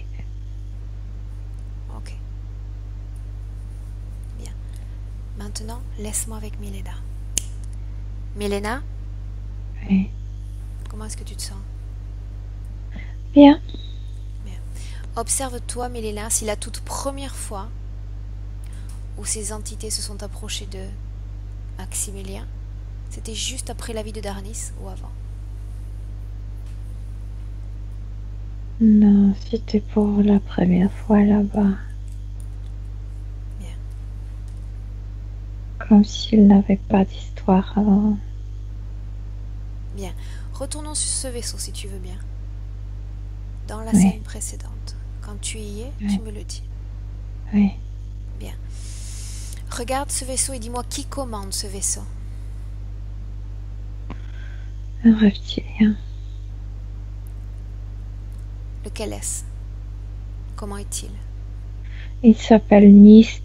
S1: Ok. Bien. Maintenant, laisse-moi avec Milena. Milena,
S3: Oui.
S1: comment est-ce que tu te sens?
S3: Bien.
S1: Bien. Observe-toi, Milena, si la toute première fois où ces entités se sont approchées de Maximilien, c'était juste après la vie de Darnis ou avant?
S3: Non, c'était pour la première fois là-bas.
S1: Bien.
S3: Comme s'il n'avait pas d'histoire avant.
S1: Bien. Retournons sur ce vaisseau si tu veux bien. Dans la
S3: Oui.
S1: scène précédente. Quand tu y es,
S3: Oui.
S1: tu me le dis.
S3: Oui.
S1: Bien. Regarde ce vaisseau et dis-moi qui commande ce vaisseau.
S3: Un reptilien.
S1: Lequel est-ce? Comment est-il?
S3: Il s'appelle Nist.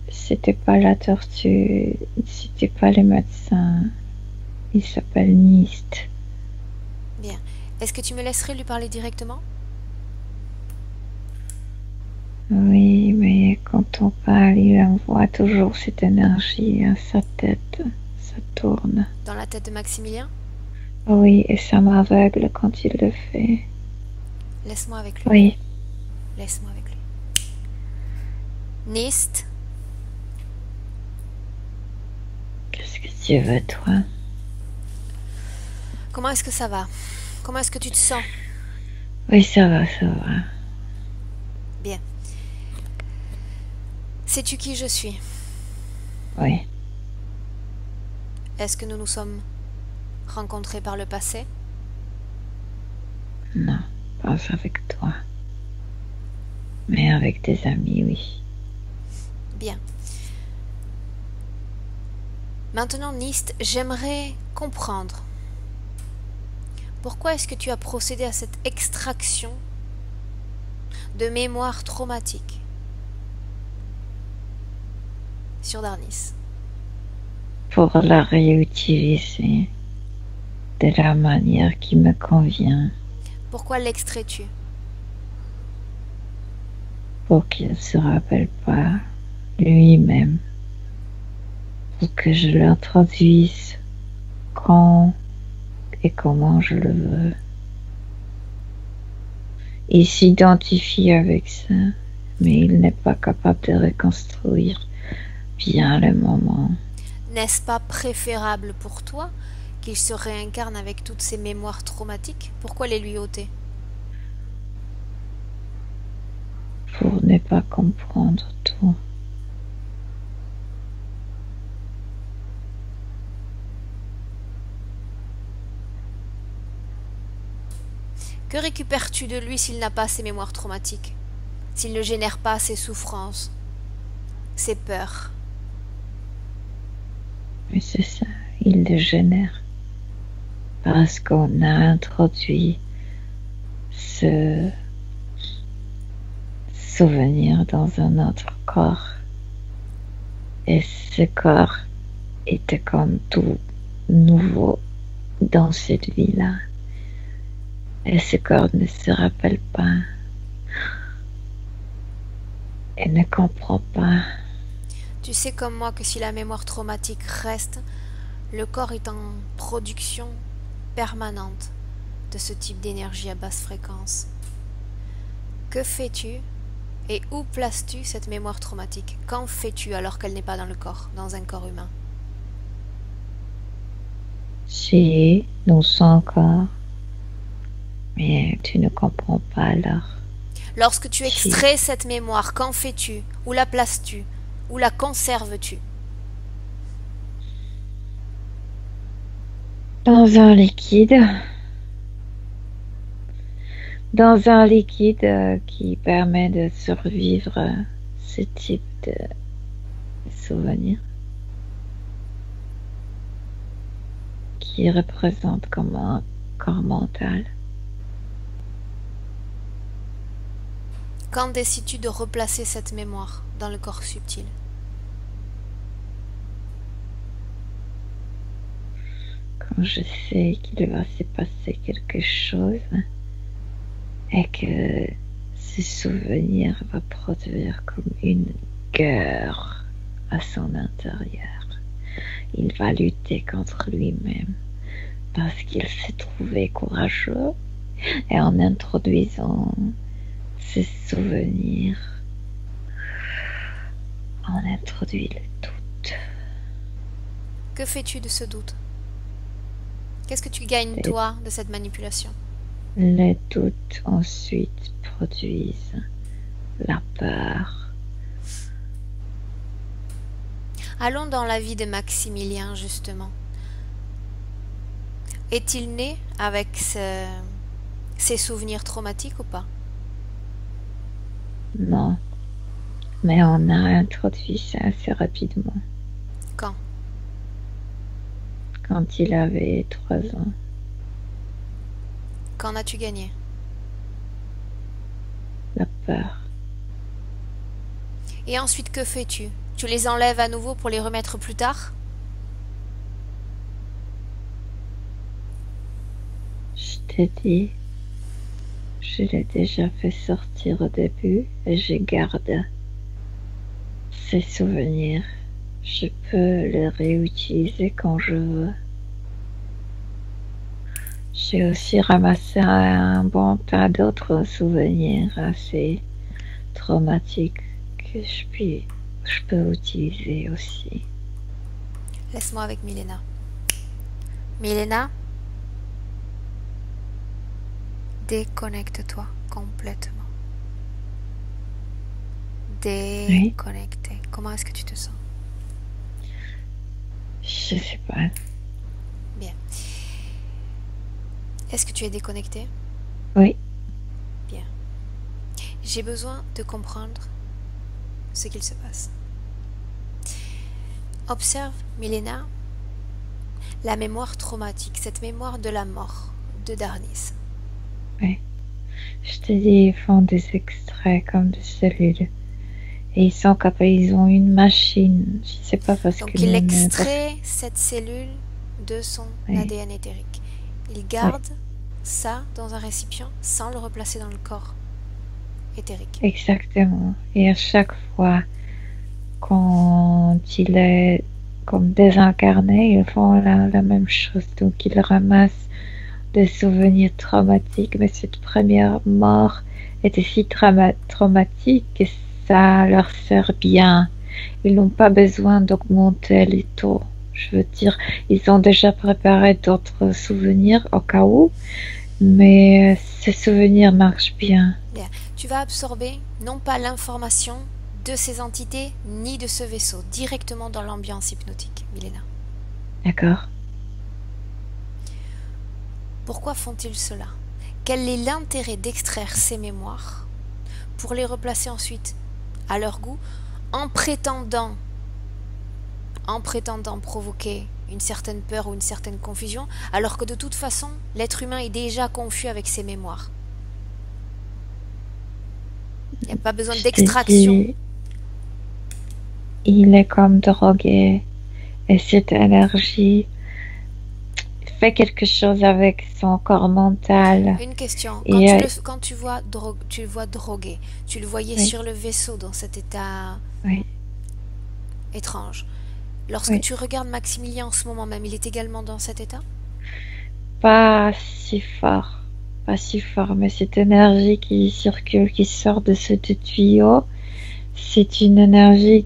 S3: C'était pas la tortue, c'était pas les médecins. Il s'appelle Nist.
S1: Bien. Est-ce que tu me laisserais lui parler directement?
S3: Oui, mais quand on parle, il envoie toujours cette énergie à sa tête. Ça tourne.
S1: Dans la tête de Maximilien?
S3: Oui, et ça m'aveugle quand il le fait.
S1: Laisse-moi avec lui.
S3: Oui.
S1: Laisse-moi avec lui. Nist,
S3: Qu'est-ce que tu veux, toi?
S1: comment est-ce que ça va? Comment est-ce que tu te sens?
S3: Oui, ça va, ça va.
S1: Bien. Sais-tu qui je suis?
S3: Oui.
S1: Est-ce que nous nous sommes rencontrés par le passé?
S3: Non, pas avec toi. Mais avec tes amis, oui.
S1: Bien. Maintenant, Nist, j'aimerais comprendre. Pourquoi est-ce que tu as procédé à cette extraction de mémoire traumatique sur Darnis?
S3: Pour la réutiliser de la manière qui me convient.
S1: Pourquoi l'extrais-tu?
S3: Pour qu'il ne se rappelle pas lui-même. Pour que je l'introduise quand et comment je le veux. Il s'identifie avec ça, mais il n'est pas capable de reconstruire bien le moment.
S1: N'est-ce pas préférable pour toi qu'il se réincarne avec toutes ces mémoires traumatiques? Pourquoi les lui ôter?
S3: Pour ne pas comprendre tout.
S1: Que récupères-tu de lui s'il n'a pas ces mémoires traumatiques? S'il ne génère pas ces souffrances, ces peurs?
S3: Mais c'est ça, il le génère. Parce qu'on a introduit ce souvenir dans un autre corps. Et ce corps était comme tout nouveau dans cette vie-là. Et ce corps ne se rappelle pas. Et ne comprend pas.
S1: Tu sais comme moi que si la mémoire traumatique reste, le corps est en production permanente de ce type d'énergie à basse fréquence. Que fais-tu et où places-tu cette mémoire traumatique? Qu'en fais-tu alors qu'elle n'est pas dans le corps, dans un corps humain?
S3: Si, dans son corps. Mais tu ne comprends pas alors.
S1: Lorsque tu extrais cette mémoire, qu'en fais-tu? Où la places-tu? Où la conserves-tu?
S3: Dans un liquide. Dans un liquide qui permet de survivre ce type de souvenir. Qui représente comme un corps mental.
S1: Quand décides-tu de replacer cette mémoire dans le corps subtil?
S3: Quand je sais qu'il va se passer quelque chose et que ce souvenir va produire comme une guerre à son intérieur. Il va lutter contre lui-même parce qu'il s'est trouvé courageux et en introduisant ce souvenir, on introduit le doute.
S1: Que fais-tu de ce doute? Qu'est-ce que tu gagnes, toi, de cette manipulation?
S3: Les doutes ensuite produisent la peur.
S1: Allons dans la vie de Maximilien, justement. Est-il né avec ces souvenirs traumatiques ou pas?
S3: Non, mais on a introduit ça assez rapidement.
S1: Quand?
S3: Quand il avait 3 ans.
S1: Qu'en as-tu gagné?
S3: La peur.
S1: Et ensuite, que fais-tu? Tu les enlèves à nouveau pour les remettre plus tard?
S3: Je t'ai dit, je l'ai déjà fait sortir au début et je garde ces souvenirs. Je peux les réutiliser quand je veux. J'ai aussi ramassé un bon tas d'autres souvenirs assez traumatiques que je peux utiliser aussi.
S1: Laisse-moi avec Milena. Milena, déconnecte-toi complètement. Déconnecté. Oui. Comment est-ce que tu te sens?
S3: Je sais pas.
S1: Bien. Est-ce que tu es déconnecté?
S3: Oui.
S1: Bien. J'ai besoin de comprendre ce qu'il se passe. Observe, Milena, la mémoire traumatique, cette mémoire de la mort de Darnis.
S3: Oui. Je te dis, ils font des extraits comme des cellules. Et ils sont capables, ils ont une machine. Je sais pas parce
S1: donc
S3: que.
S1: Donc il extrait cette cellule de son ADN éthérique. Il garde ça dans un récipient sans le replacer dans le corps éthérique.
S3: Exactement. Et à chaque fois quand il est comme désincarné, ils font la même chose. Donc ils ramassent des souvenirs traumatiques, mais cette première mort était si traumatique que ça leur sert bien. Ils n'ont pas besoin d'augmenter les taux. Je veux dire, ils ont déjà préparé d'autres souvenirs au cas où, mais ces souvenirs marchent bien.
S1: Bien. Tu vas absorber non pas l'information de ces entités ni de ce vaisseau, directement dans l'ambiance hypnotique, Milena.
S3: D'accord.
S1: Pourquoi font-ils cela? Quel est l'intérêt d'extraire ces mémoires pour les replacer ensuite à leur goût en prétendant provoquer une certaine peur ou une certaine confusion, alors que de toute façon, l'être humain est déjà confus avec ses mémoires. Il n'y a pas besoin d'extraction.
S3: il est comme drogué. Et cette énergie fait quelque chose avec son corps mental.
S1: Une question.
S3: Et
S1: Quand tu le vois drogué, tu le voyais
S3: oui,
S1: sur le vaisseau dans cet état
S3: oui,
S1: étrange. Lorsque
S3: oui.
S1: tu regardes Maximilien en ce moment même, il est également dans cet état?
S3: Pas si fort. Pas si fort, mais cette énergie qui circule, qui sort de ce tuyau, c'est une énergie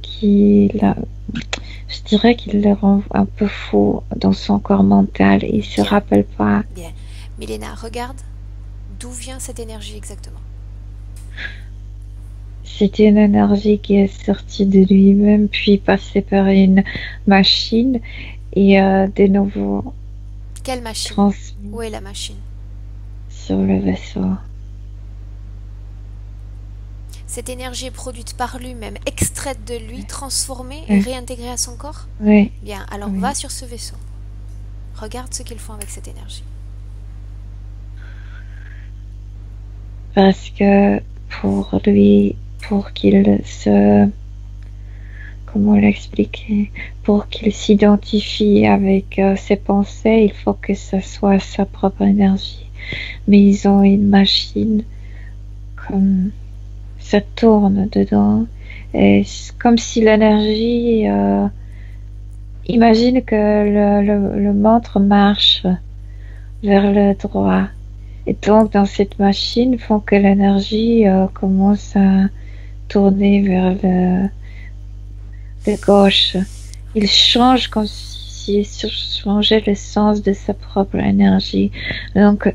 S3: je dirais qu'il le rend un peu fou dans son corps mental. Il se
S1: Bien,
S3: rappelle pas.
S1: bien. Milena, regarde d'où vient cette énergie exactement.
S3: C'est une énergie qui est sortie de lui-même, puis passée par une machine et de nouveau
S1: Quelle machine?
S3: transmise
S1: Où est la machine?
S3: sur le vaisseau.
S1: Cette énergie est produite par lui-même, extraite de lui, transformée et
S3: Oui,
S1: réintégrée à son corps?
S3: oui,
S1: Bien, alors va
S3: oui.
S1: sur ce vaisseau. Regarde ce qu'ils font avec cette énergie.
S3: Parce que pour lui, pour qu'il se, comment l'expliquer, pour qu'il s'identifie avec ses pensées, il faut que ce soit sa propre énergie. Mais ils ont une machine comme ça tourne dedans. Et c'est comme si l'énergie, imagine que le montre marche vers le droit. Et donc, dans cette machine, font que l'énergie commence à tourner vers le gauche. Il change comme s'il changeait le sens de sa propre énergie. Donc,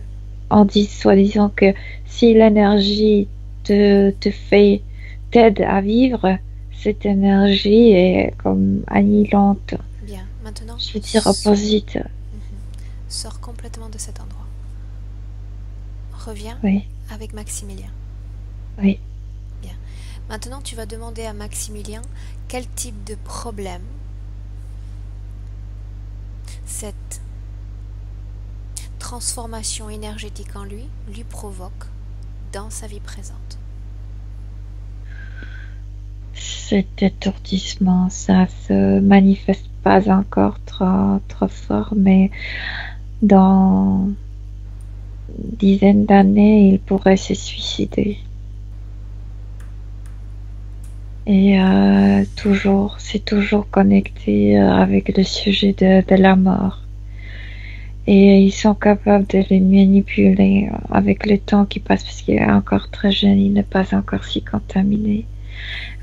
S3: on dit soi-disant que si l'énergie t'aide à vivre, cette énergie est comme annihilante.
S1: Bien, maintenant,
S3: Je veux dire opposite.
S1: sors complètement de cet endroit. Reviens
S3: Oui,
S1: avec Maximilien.
S3: oui.
S1: Bien. Maintenant, tu vas demander à Maximilien quel type de problème cette transformation énergétique en lui provoque dans sa vie présente.
S3: Cet étourdissement, ça se manifeste pas encore trop fort, mais dans une dizaine d'années, il pourrait se suicider. Et c'est toujours connecté avec le sujet de la mort. Et ils sont capables de les manipuler avec le temps qui passe, parce qu'il est encore très jeune, il n'est pas encore si contaminé.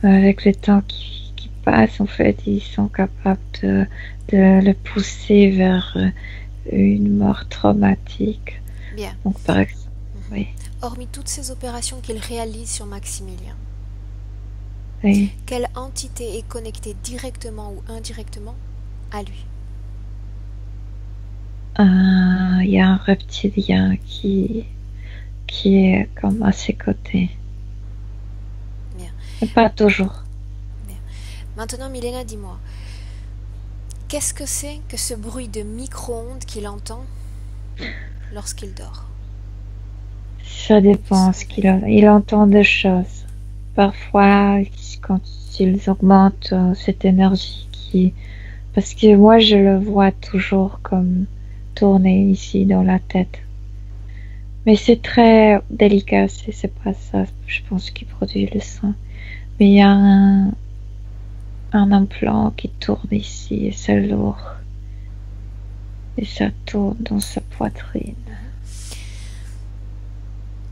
S3: Avec le temps qui passe, en fait, ils sont capables de le pousser vers une mort traumatique.
S1: Bien.
S3: Donc, par exemple, oui,
S1: Hormis toutes ces opérations qu'il réalise sur Maximilien,
S3: oui.
S1: quelle entité est connectée directement ou indirectement à lui?
S3: Il y a un reptilien qui est comme à ses côtés.
S1: Bien.
S3: Mais pas toujours.
S1: Bien. Maintenant, Milena, dis-moi, qu'est-ce que c'est que ce bruit de micro-ondes qu'il entend lorsqu'il dort?
S3: Ça dépend ce il entend des choses. Parfois, quand ils augmentent cette énergie parce que moi, je le vois toujours comme tourner ici dans la tête. Mais c'est très délicat, c'est pas ça, je pense, qui produit le son. Mais il y a un implant qui tourne ici et c'est lourd. Et ça tourne dans sa poitrine.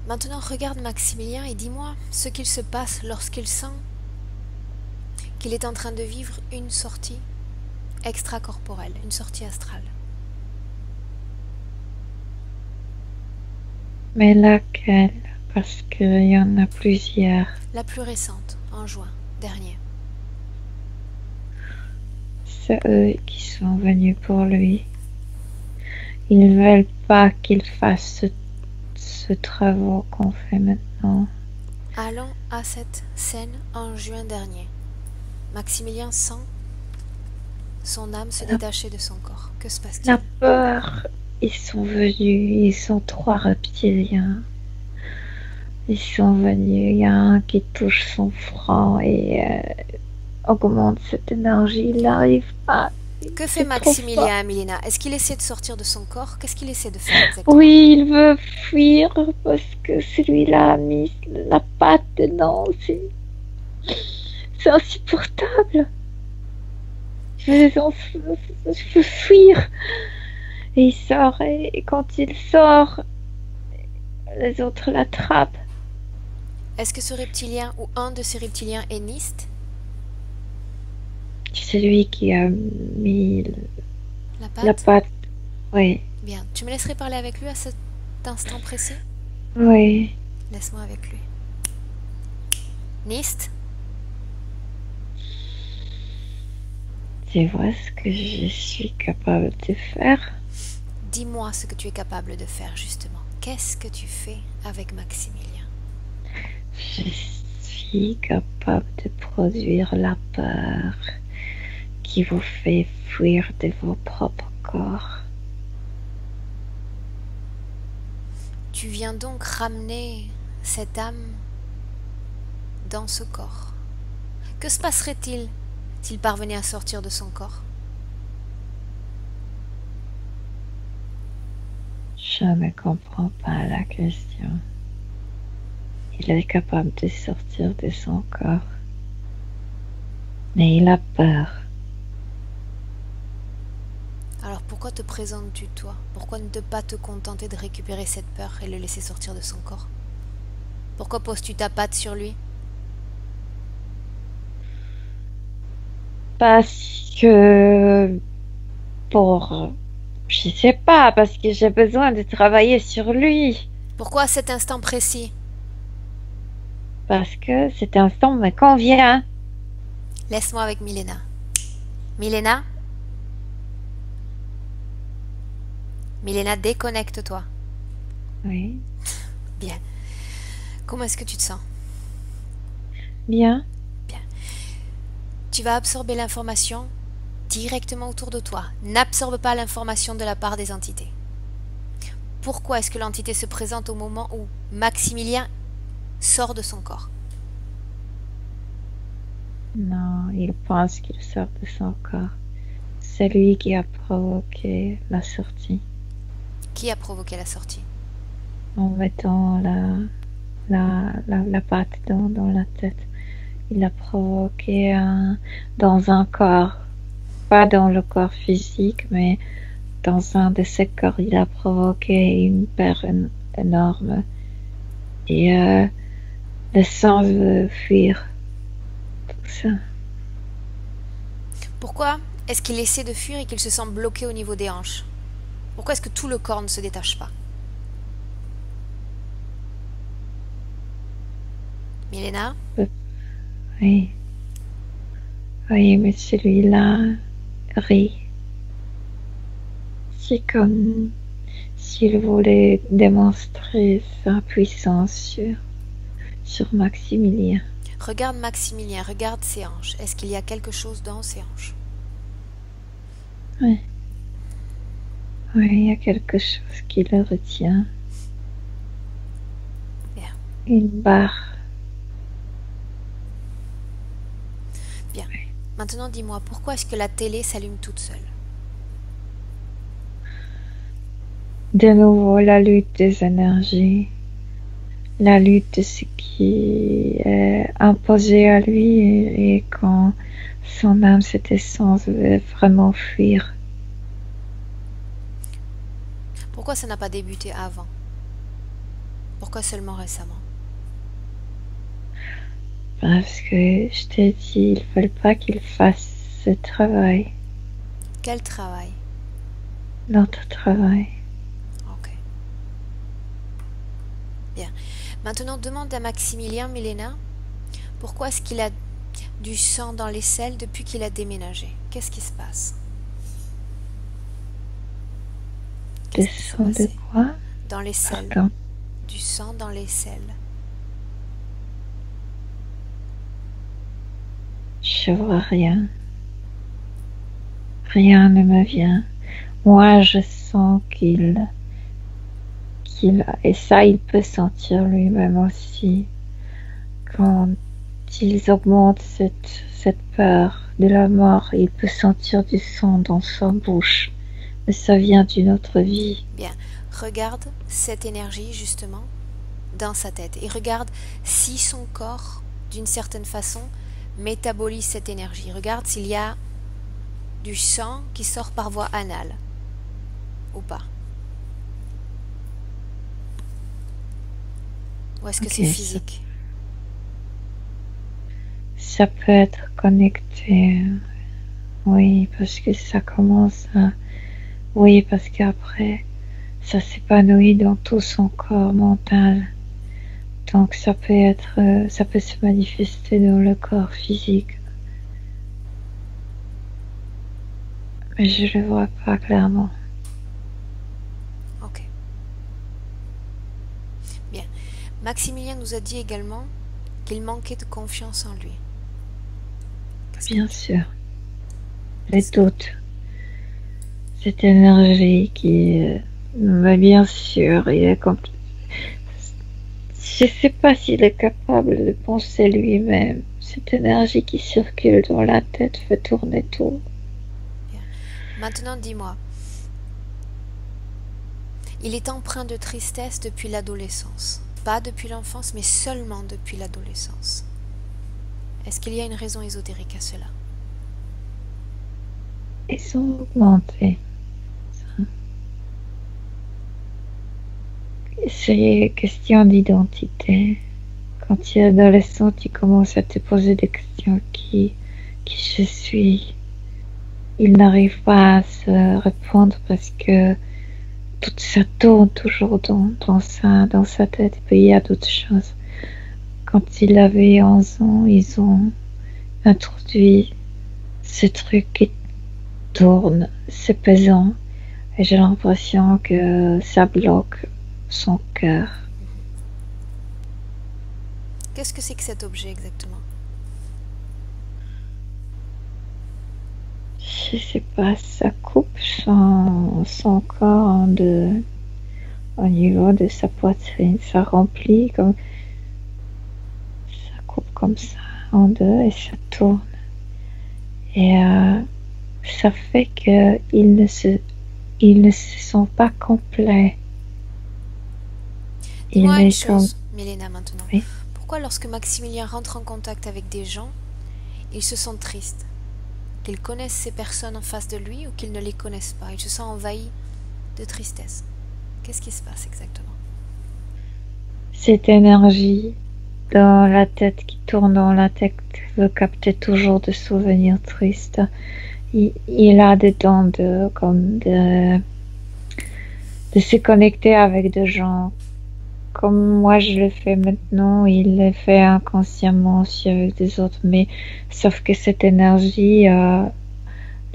S1: Maintenant, regarde Maximilien et dis-moi ce qu'il se passe lorsqu'il sent qu'il est en train de vivre une sortie extracorporelle, une sortie astrale.
S3: Mais laquelle? Parce qu'il y en a plusieurs.
S1: La plus récente, en juin dernier.
S3: C'est eux qui sont venus pour lui. Ils ne veulent pas qu'il fasse ce travail qu'on fait maintenant.
S1: Allons à cette scène en juin dernier. Maximilien sent son âme se détacher de son corps. Que se passe-t-il?
S3: La peur. Ils sont venus. Ils sont 3 reptiliens. Ils sont venus. Il y a un qui touche son front et augmente cette énergie. Il n'arrive pas.
S1: Que fait
S3: Je trouve pas.
S1: Maximilien à Milena? Est-ce qu'il essaie de sortir de son corps? Qu'est-ce qu'il essaie de faire exactement?
S3: Oui, il veut fuir parce que celui-là a mis la patte dedans. C'est insupportable. Je veux fuir. Et il sort. Et quand il sort, les autres l'attrapent.
S1: Est-ce que ce reptilien ou un de ces reptiliens est Nist?
S3: C'est lui qui a mis
S1: La
S3: la
S1: patte?
S3: patte. Oui,
S1: Bien. Tu me laisserais parler avec lui à cet instant précis?
S3: oui.
S1: Laisse-moi avec lui. Nist?
S3: Tu vois ce que je suis capable de faire?
S1: Dis-moi ce que tu es capable de faire justement. Qu'est-ce que tu fais avec Maximilien?
S3: Je suis capable de produire la peur qui vous fait fuir de vos propres corps.
S1: Tu viens donc ramener cette âme dans ce corps. Que se passerait-il s'il parvenait à sortir de son corps?
S3: Je ne comprends pas la question. Il est capable de sortir de son corps, mais il a peur.
S1: Alors pourquoi te présentes-tu toi? Pourquoi ne pas te contenter de récupérer cette peur et le laisser sortir de son corps? Pourquoi poses-tu ta patte sur lui?
S3: Parce que je sais pas, parce que j'ai besoin de travailler sur lui.
S1: Pourquoi à cet instant précis?
S3: Parce que cet instant me convient.
S1: Laisse-moi avec Milena. Milena? Milena, déconnecte-toi.
S3: Oui,
S1: Bien. Comment est-ce que tu te sens?
S3: bien.
S1: Tu vas absorber l'information directement autour de toi. N'absorbe pas l'information de la part des entités. Pourquoi est-ce que l'entité se présente au moment où Maximilien sort de son corps?
S3: Non, il pense qu'il sort de son corps. C'est lui qui a provoqué la sortie
S1: Qui a provoqué la sortie?
S3: en mettant la patte dans la tête. Il a provoqué dans un corps, pas dans le corps physique, mais dans un de ses corps, il a provoqué une peur énorme. Et le sang veut fuir. Tout ça.
S1: Pourquoi est-ce qu'il essaie de fuir et qu'il se sent bloqué au niveau des hanches? Pourquoi est-ce que tout le corps ne se détache pas? Milena?
S3: Oui. Oui, mais celui-là rit. C'est comme s'il voulait démontrer sa puissance sur Maximilien.
S1: Regarde Maximilien, regarde ses hanches. Est-ce qu'il y a quelque chose dans ses hanches?
S3: Oui. Oui, il y a quelque chose qui le retient.
S1: Bien.
S3: Une barre.
S1: Bien. Maintenant, dis-moi, pourquoi est-ce que la télé s'allume toute seule?
S3: De nouveau, la lutte des énergies. La lutte de ce qui est imposé à lui et quand son âme, cette essence, veut vraiment fuir.
S1: Pourquoi ça n'a pas débuté avant? Pourquoi seulement récemment?
S3: Parce que je t'ai dit, ils ne veulent pas qu'il fasse ce travail,
S1: Quel travail?
S3: notre travail.
S1: Ok. Bien. Maintenant, demande à Maximilien, Milena, pourquoi est-ce qu'il a du sang dans les selles depuis qu'il a déménagé? Qu'est-ce qui se passe?
S3: Du
S1: Qu'est-ce qui s'est
S3: sang de
S1: passé?
S3: quoi?
S1: Dans les selles.
S3: Pardon.
S1: Du sang dans les selles.
S3: Je vois rien. Rien ne me vient. Moi, je sens qu'il et ça, il peut sentir lui-même aussi, quand ils augmentent cette peur de la mort, il peut sentir du sang dans sa bouche. Mais ça vient d'une autre vie.
S1: Bien, regarde cette énergie justement dans sa tête et regarde si son corps, d'une certaine façon, métabolise cette énergie. Regarde s'il y a du sang qui sort par voie anale ou pas. Ou est-ce que c'est physique?
S3: Ça peut être connecté. Oui, parce que ça commence à... Oui, parce qu'après, ça s'épanouit dans tout son corps mental. Donc ça peut se manifester dans le corps physique. Mais je le vois pas clairement.
S1: Ok. Bien. Maximilien nous a dit également qu'il manquait de confiance en lui.
S3: Bien sûr. Les doutes. Cette énergie qui... Mais bien sûr, il est comme... Je sais pas s'il est capable de penser lui-même. Cette énergie qui circule dans la tête fait tourner tout.
S1: Bien. Maintenant, dis-moi. Il est empreint de tristesse depuis l'adolescence. Pas depuis l'enfance, mais seulement depuis l'adolescence. Est-ce qu'il y a une raison ésotérique à cela?
S3: Ils ont augmenté. C'est question d'identité. Quand tu es adolescent, tu commences à te poser des questions. Qui je suis? Il n'arrive pas à se répondre parce que tout ça tourne toujours dans sa tête. Et puis il y a d'autres choses. Quand il avait 11 ans, ils ont introduit ce truc qui tourne. C'est pesant. Et j'ai l'impression que ça bloque son cœur.
S1: Qu'est-ce que c'est que cet objet exactement?
S3: Je sais pas, ça coupe son corps en deux, au niveau de sa poitrine. Ça remplit comme... Ça coupe comme ça en deux et ça tourne. Et ça fait qu'ils ne se sent pas complets.
S1: Dis-moi une chose, Milena, maintenant.
S3: Oui.
S1: Pourquoi lorsque Maximilien rentre en contact avec des gens, il se sent triste? Qu'il connaisse ces personnes en face de lui ou qu'il ne les connaisse pas? Il se sent envahi de tristesse. Qu'est-ce qui se passe exactement?
S3: Cette énergie dans la tête qui tourne dans la tête veut capter toujours des souvenirs tristes. Il a dedans de se connecter avec des gens. Comme moi je le fais maintenant, il le fait inconsciemment aussi avec des autres, mais sauf que cette énergie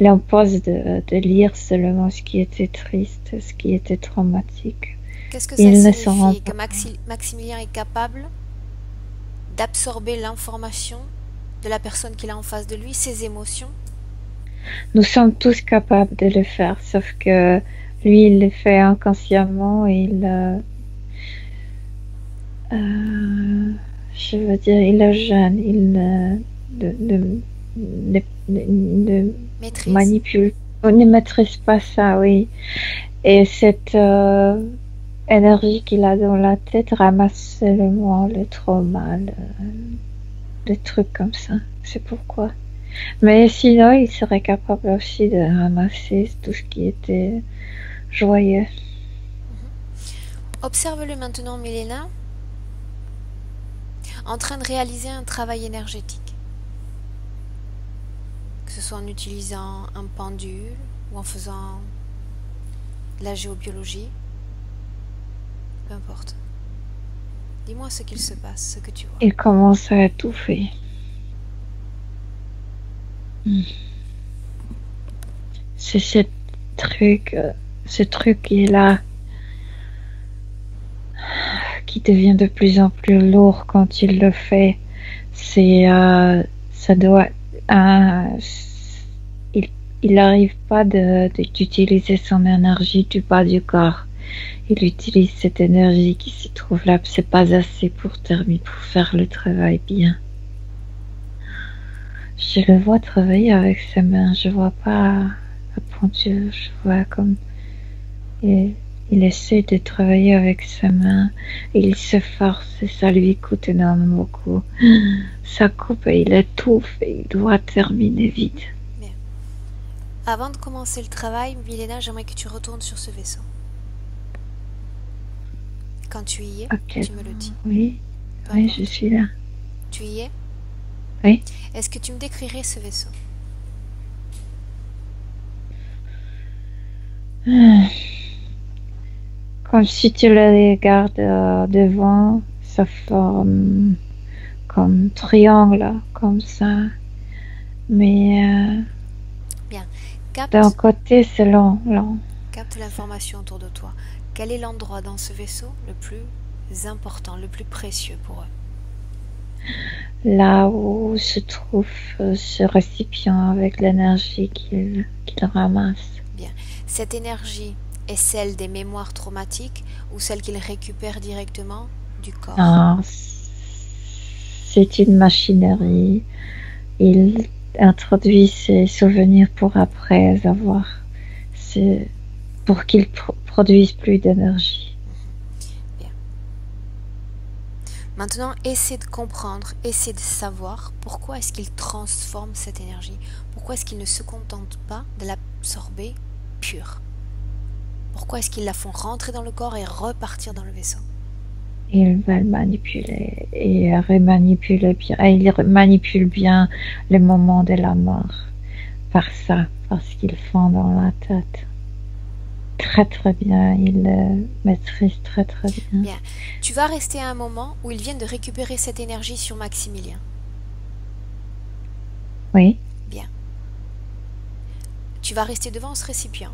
S3: l'impose de lire seulement ce qui était triste, ce qui était traumatique.
S1: Qu'est-ce que ça signifie que Maximilien est capable d'absorber l'information de la personne qu'il a en face de lui, ses émotions?
S3: Nous sommes tous capables de le faire, sauf que lui il le fait inconsciemment et je veux dire, il est jeune, il ne manipule, on ne maîtrise pas ça, oui. Et cette énergie qu'il a dans la tête ramasse seulement le trauma, le truc comme ça. C'est pourquoi. Mais sinon, il serait capable aussi de ramasser tout ce qui était joyeux.
S1: Observe-le maintenant, Milena, en train de réaliser un travail énergétique, que ce soit en utilisant un pendule ou en faisant de la géobiologie, peu importe. Dis-moi ce qu'il se passe, ce que tu vois.
S3: Il commence à étouffer. C'est ce truc qui est là, qui devient de plus en plus lourd quand il le fait. Ça doit... il n'arrive pas d'utiliser son énergie du bas du corps. Il utilise cette énergie qui se trouve là. C'est pas assez pour faire le travail bien. Je le vois travailler avec ses mains. Je vois pas la peinture. Je vois comme il, il essaie de travailler avec ses mains. Il s'efforce et ça lui coûte énormément beaucoup. Ça coupe et il étouffe et il doit terminer vite.
S1: Bien. Avant de commencer le travail, Milena, j'aimerais que tu retournes sur ce vaisseau. Quand tu y es,
S3: Ok.
S1: tu me le dis.
S3: Oui,
S1: Peu
S3: oui,
S1: importe.
S3: je suis là.
S1: Tu y es?
S3: Oui.
S1: Est-ce que tu me décrirais ce vaisseau?
S3: Comme si tu le regardes devant, ça forme comme triangle, comme ça. Mais d'un
S1: Capte,
S3: côté, c'est long, long.
S1: capte l'information autour de toi. Quel est l'endroit dans ce vaisseau le plus important, le plus précieux pour eux?
S3: Là où se trouve ce récipient avec l'énergie qu'il ramasse.
S1: Bien. Cette énergie est celle des mémoires traumatiques ou celle qu'ils récupèrent directement du corps?
S3: Non, c'est une machinerie. Il introduit ses souvenirs pour après avoir. C'est pour qu'ils produisent plus d'énergie.
S1: Bien. Maintenant, essaie de comprendre, essaie de savoir pourquoi est-ce qu'ils transforment cette énergie. Pourquoi est-ce qu'ils ne se contentent pas de l'absorber pure? Pourquoi est-ce qu'ils la font rentrer dans le corps et repartir dans le vaisseau?
S3: Ils veulent manipuler et remanipuler bien. Et ils manipulent bien les moments de la mort par ça, parce qu'ils font dans la tête. Très très bien, ils le maîtrisent très très bien.
S1: Bien. Tu vas rester à un moment où ils viennent de récupérer cette énergie sur Maximilien.
S3: Oui.
S1: Bien. Tu vas rester devant ce récipient.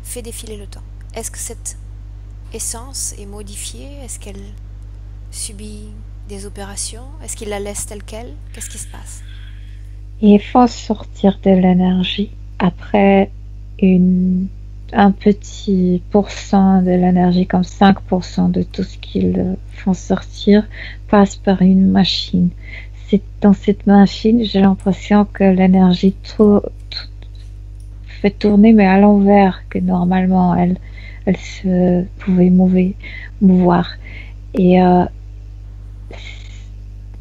S1: Fais défiler le temps. Est-ce que cette essence est modifiée? Est-ce qu'elle subit des opérations? Est-ce qu'il la laisse telle qu'elle? Qu'est-ce qui se passe?
S3: Il faut sortir de l'énergie. Après un petit pourcent de l'énergie, comme 5% de tout ce qu'ils font sortir, passe par une machine. Dans cette machine, j'ai l'impression que l'énergie fait tourner, mais à l'envers, que normalement elle se pouvait mouvoir. Et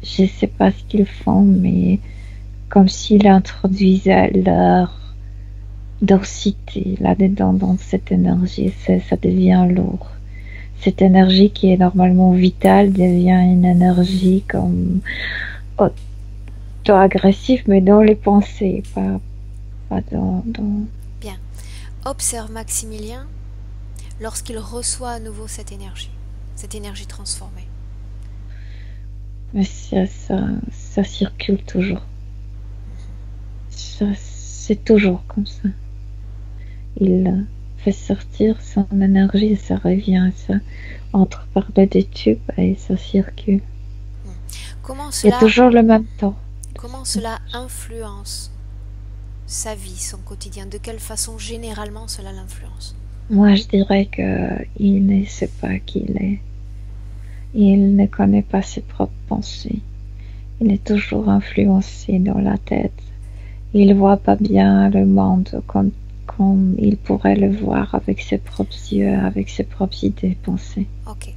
S3: je ne sais pas ce qu'ils font, mais comme s'ils introduisaient leur densité là-dedans, dans cette énergie, ça devient lourd. Cette énergie qui est normalement vitale devient une énergie comme auto-agressive, mais dans les pensées, pas dans...
S1: Bien. Observe Maximilien lorsqu'il reçoit à nouveau cette énergie transformée.
S3: Mais ça circule toujours. C'est toujours comme ça. Il fait sortir son énergie et ça revient, ça entre par les deux tubes et ça circule. Il y a toujours le même temps.
S1: Comment cela influence sa vie, son quotidien? De quelle façon généralement cela l'influence?
S3: Moi, je dirais qu'il ne sait pas qui il est. Il ne connaît pas ses propres pensées. Il est toujours influencé dans la tête. Il ne voit pas bien le monde comme il pourrait le voir avec ses propres yeux, avec ses propres idées, pensées.
S1: Ok.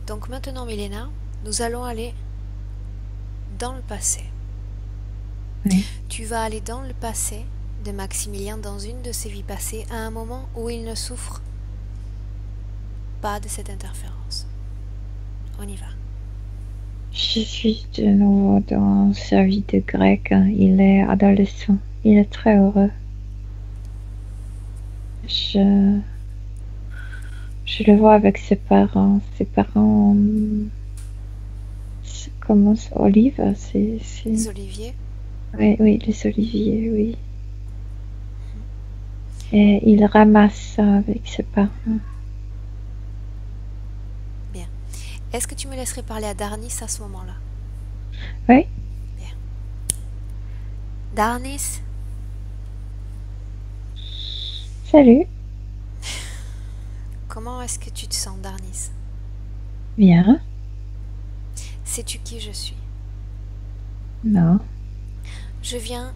S1: Donc maintenant, Milena, nous allons aller dans le passé.
S3: Oui.
S1: Tu vas aller dans le passé de Maximilien, dans une de ses vies passées, à un moment où il ne souffre pas de cette interférence. On y va.
S3: Je suis de nouveau dans sa vie de grec. Il est adolescent. Il est très heureux. Je le vois avec ses parents. Ses parents... Comment ça? Olive, c'est...
S1: Les oliviers?
S3: Oui, les oliviers, oui. Et il ramasse ça avec ses parents.
S1: Bien. Est-ce que tu me laisserais parler à Darnis à ce moment-là?
S3: Oui.
S1: Bien. Darnis?
S3: Salut.
S1: Comment est-ce que tu te sens, Darnis?
S3: Bien.
S1: Sais-tu qui je suis?
S3: Non.
S1: Je viens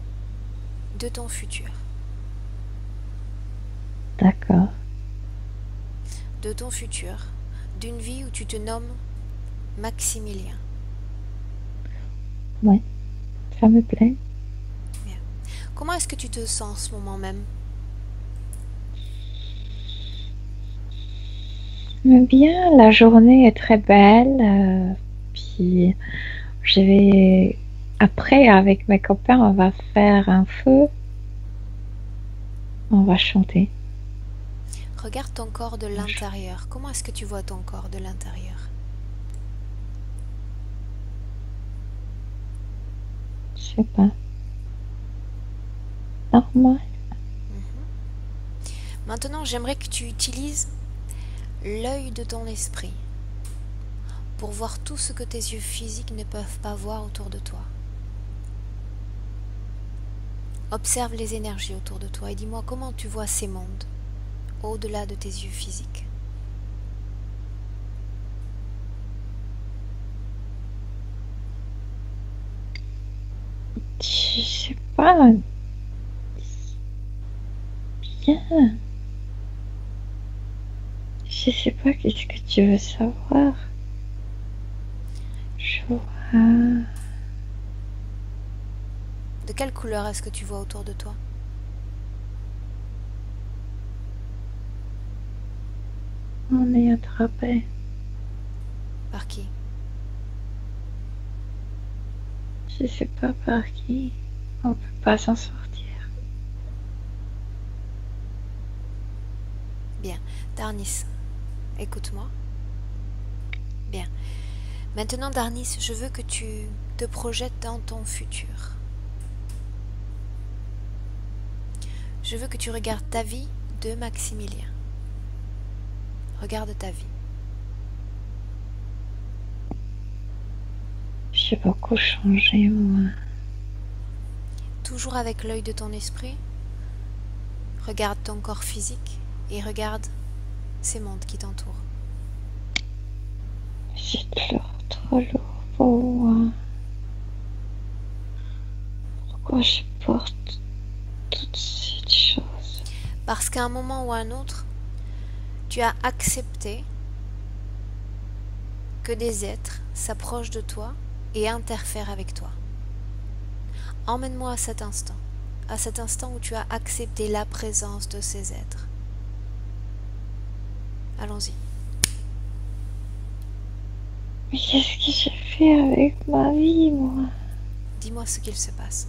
S1: de ton futur.
S3: D'accord.
S1: De ton futur. D'une vie où tu te nommes Maximilien.
S3: Ouais. Ça me plaît.
S1: Bien. Comment est-ce que tu te sens en ce moment même?
S3: Bien, la journée est très belle. Puis je vais après avec mes copains, on va faire un feu. On va chanter.
S1: Regarde ton corps de l'intérieur. Comment est-ce que tu vois ton corps de l'intérieur?
S3: Je sais pas. Normal.
S1: Maintenant, j'aimerais que tu utilises l'œil de ton esprit pour voir tout ce que tes yeux physiques ne peuvent pas voir autour de toi. Observe les énergies autour de toi et dis-moi comment tu vois ces mondes au-delà de tes yeux physiques.
S3: Je sais pas. Bien. Je sais pas qu'est-ce que tu veux savoir. Je vois.
S1: De quelle couleur est-ce que tu vois autour de toi?
S3: On est attrapé.
S1: Par qui?
S3: Je sais pas par qui. On peut pas s'en sortir.
S1: Bien. Darnis, écoute-moi. Bien. Maintenant, Darnis, je veux que tu te projettes dans ton futur. Je veux que tu regardes ta vie de Maximilien. Regarde ta vie.
S3: J'ai beaucoup changé, moi.
S1: Toujours avec l'œil de ton esprit, regarde ton corps physique et regarde ces mondes qui t'entourent.
S3: C'est trop lourd pour moi. Pourquoi je porte toutes ces choses?
S1: Parce qu'à un moment ou à un autre, tu as accepté que des êtres s'approchent de toi et interfèrent avec toi. Emmène-moi à cet instant où tu as accepté la présence de ces êtres. Allons-y.
S3: Mais qu'est-ce que j'ai fait avec ma vie, moi?
S1: Dis-moi ce qu'il se passe.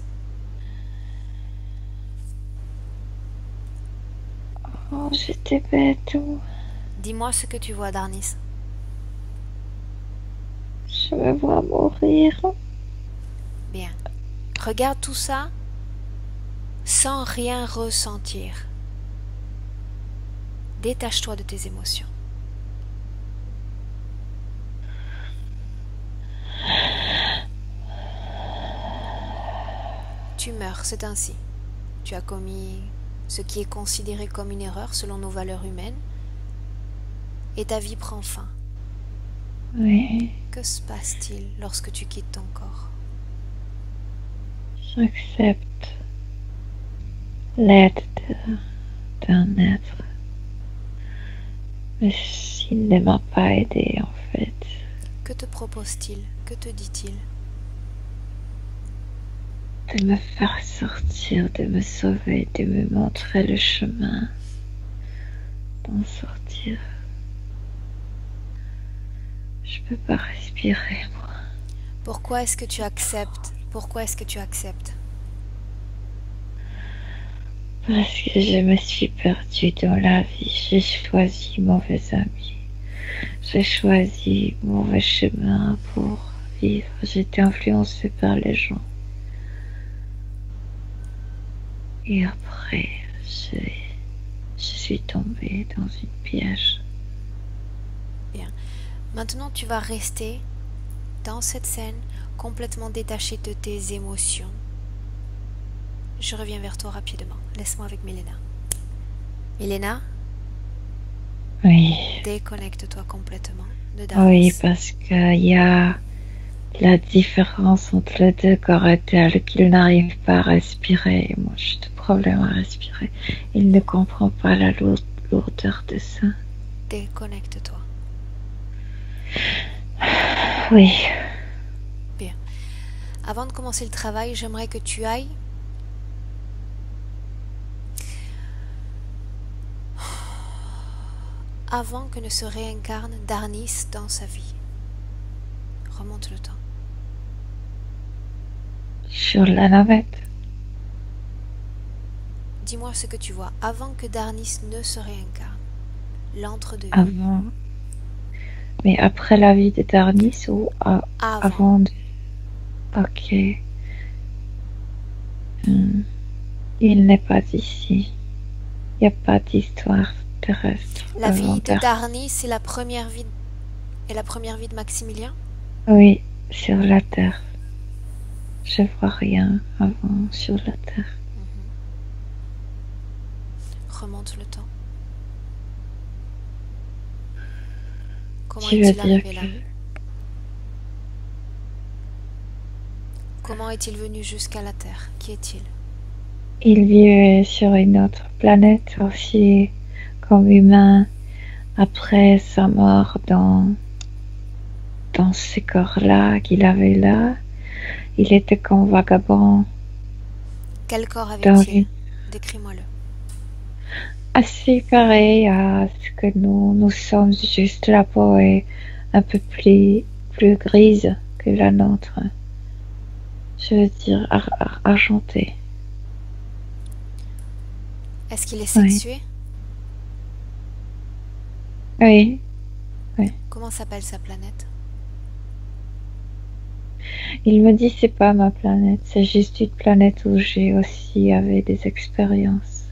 S3: Oh, j'étais bête, moi.
S1: Dis-moi ce que tu vois, Darnis.
S3: Je me vois mourir.
S1: Bien. Regarde tout ça sans rien ressentir. Détache-toi de tes émotions. Tu meurs, c'est ainsi. Tu as commis ce qui est considéré comme une erreur selon nos valeurs humaines et ta vie prend fin.
S3: Oui.
S1: Que se passe-t-il lorsque tu quittes ton corps?
S3: J'accepte l'aide d'un être. Mais s'il ne m'a pas aidé, en fait.
S1: Que te propose-t-il? Que te dit-il?
S3: De me faire sortir, de me sauver, de me montrer le chemin d'en sortir. Je peux pas respirer, moi.
S1: Pourquoi est-ce que tu acceptes? Pourquoi est-ce que tu acceptes?
S3: Parce que je me suis perdue dans la vie. J'ai choisi mauvais amis. J'ai choisi mauvais chemin pour vivre. J'ai été influencée par les gens. Et après, je suis tombée dans une piège.
S1: Bien. Maintenant, tu vas rester dans cette scène complètement détaché de tes émotions. Je reviens vers toi rapidement. Laisse-moi avec Milena. Milena?
S3: Oui.
S1: Déconnecte-toi complètement de Darnis.
S3: Oui, parce qu'il y a la différence entre les deux corps est telle qu'il n'arrive pas à respirer. Moi, j'ai des problèmes à respirer. Il ne comprend pas la lourdeur de ça.
S1: Déconnecte-toi.
S3: Oui.
S1: Bien. Avant de commencer le travail, j'aimerais que tu ailles avant que ne se réincarne Darnis dans sa vie. Remonte le temps.
S3: Sur la navette.
S1: Dis-moi ce que tu vois avant que Darnis ne se réincarne. L'entre-deux.
S3: Avant. Mais après la vie de Darnis ou avant de... Ok. Il n'est pas ici. Il n'y a pas d'histoire terrestre.
S1: La vie de Darnis est la première vie de Maximilien?
S3: Oui, sur la Terre. Je vois rien avant sur la Terre.
S1: Remonte le temps. Comment
S3: Tu veux
S1: est-il
S3: dire
S1: arrivé là? Comment est-il venu jusqu'à la Terre? Qui est-il?
S3: Il vivait sur une autre planète aussi comme humain après sa mort dans ces corps-là qu'il avait là. Il était comme vagabond.
S1: Quel corps avait-il? Décris-moi-le.
S3: Assez pareil à ce que nous sommes, juste la peau est un peu plus grise que la nôtre. Je veux dire argentée.
S1: Est-ce qu'il est sexué?
S3: Oui.
S1: Comment s'appelle sa planète?
S3: Il me dit c'est pas ma planète, c'est juste une planète où j'ai aussi avait des expériences.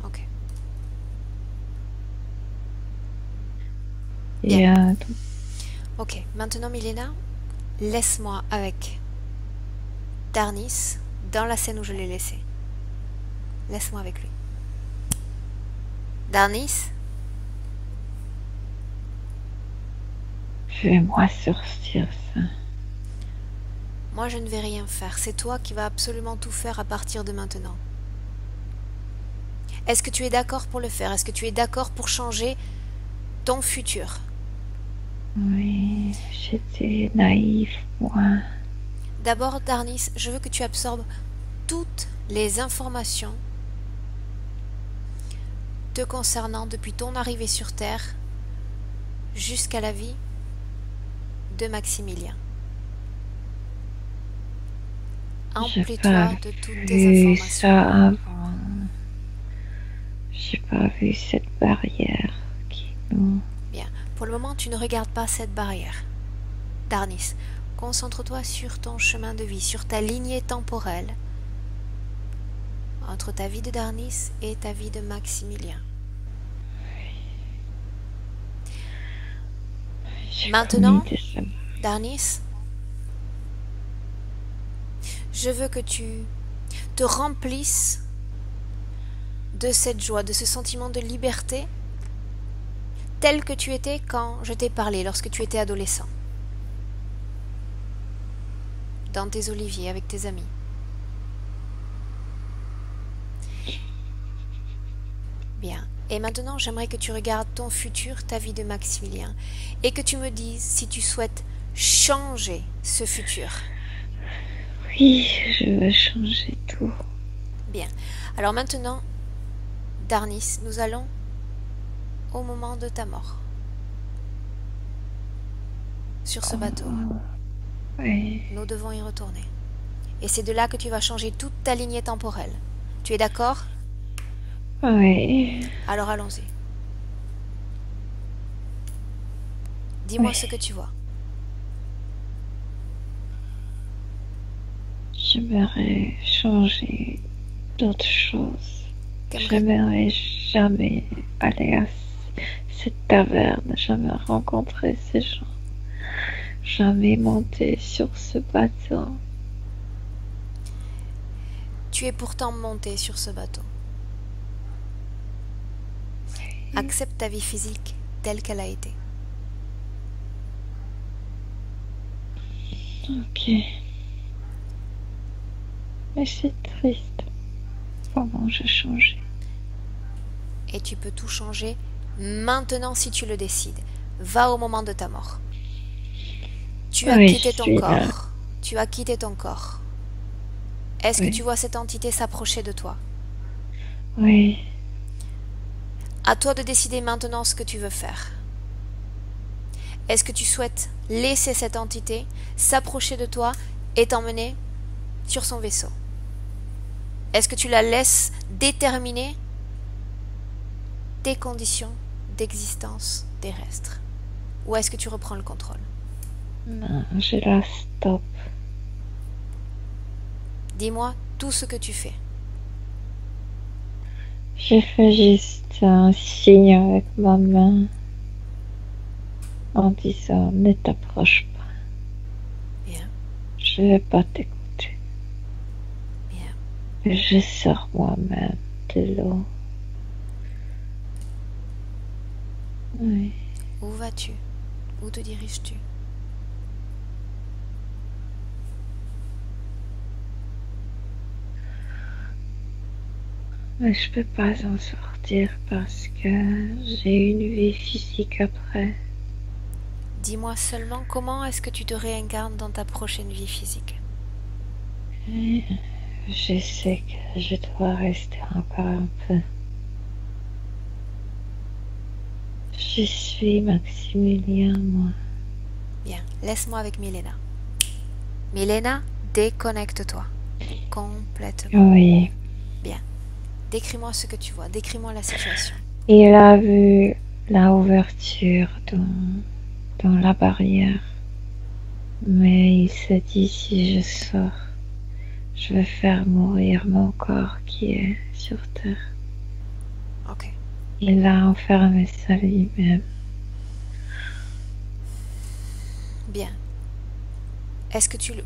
S1: Ok.
S3: Bien.
S1: Ok, maintenant Milena, laisse-moi avec Darnis dans la scène où je l'ai laissé. Laisse-moi avec lui. Darnis?
S3: Fais-moi sortir ça.
S1: Moi, je ne vais rien faire. C'est toi qui vas absolument tout faire à partir de maintenant. Est-ce que tu es d'accord pour le faire? Est-ce que tu es d'accord pour changer ton futur?
S3: Oui, j'étais naïve, moi.
S1: D'abord, Darnis, je veux que tu absorbes toutes les informations te concernant depuis ton arrivée sur Terre jusqu'à la vie de Maximilien. Emplis-toi de toutes tes informations.
S3: Ça avant. J'ai pas vu cette barrière qui nous...
S1: Bien. Pour le moment, tu ne regardes pas cette barrière. Darnis, concentre-toi sur ton chemin de vie, sur ta lignée temporelle entre ta vie de Darnis et ta vie de Maximilien. Maintenant, Darnis, je veux que tu te remplisses de cette joie, de ce sentiment de liberté tel que tu étais quand je t'ai parlé, lorsque tu étais adolescent, dans tes oliviers avec tes amis. Bien. Et maintenant, j'aimerais que tu regardes ton futur, ta vie de Maximilien, et que tu me dises si tu souhaites changer ce futur.
S3: Oui, je veux changer tout.
S1: Bien. Alors maintenant, Darnis, nous allons au moment de ta mort. Sur ce bateau.
S3: Oui.
S1: Nous devons y retourner. Et c'est de là que tu vas changer toute ta lignée temporelle. Tu es d'accord?
S3: Oui.
S1: Alors allons-y. Dis-moi ce que tu vois.
S3: J'aimerais changer d'autres choses. J'aimerais jamais aller à cette taverne, jamais rencontrer ces gens, jamais monter sur ce bateau.
S1: Tu es pourtant monté sur ce bateau. Accepte ta vie physique telle qu'elle a été.
S3: Ok. Mais c'est triste. Comment je change?
S1: Et tu peux tout changer maintenant si tu le décides. Va au moment de ta mort. Tu as
S3: Oui,
S1: quitté
S3: je
S1: ton
S3: suis là.
S1: corps. Tu as quitté ton corps. Est-ce que
S3: Oui.
S1: tu vois cette entité s'approcher de toi?
S3: Oui.
S1: À toi de décider maintenant ce que tu veux faire. Est-ce que tu souhaites laisser cette entité s'approcher de toi et t'emmener sur son vaisseau? Est-ce que tu la laisses déterminer tes conditions d'existence terrestre? Ou est-ce que tu reprends le contrôle?
S3: Non, je la stoppe.
S1: Dis-moi tout ce que tu fais.
S3: Je fais juste un signe avec ma main en disant ne t'approche pas.
S1: Bien,
S3: Je vais pas t'écouter.
S1: bien.
S3: Je sors moi-même de l'eau. Oui.
S1: Où vas-tu? Où te diriges-tu?
S3: Mais je peux pas en sortir parce que j'ai une vie physique après.
S1: Dis-moi seulement comment est-ce que tu te réincarnes dans ta prochaine vie physique.
S3: Et je sais que je dois rester encore un peu. Je suis Maximilien, moi.
S1: Bien, laisse-moi avec Milena. Milena, déconnecte-toi. Complètement.
S3: Oui.
S1: Bien. Décris-moi ce que tu vois. Décris-moi la situation.
S3: Il a vu la ouverture dans la barrière. Mais il s'est dit si je sors, je vais faire mourir mon corps qui est sur Terre.
S1: Ok.
S3: Il a enfermé ça lui-même.
S1: Bien.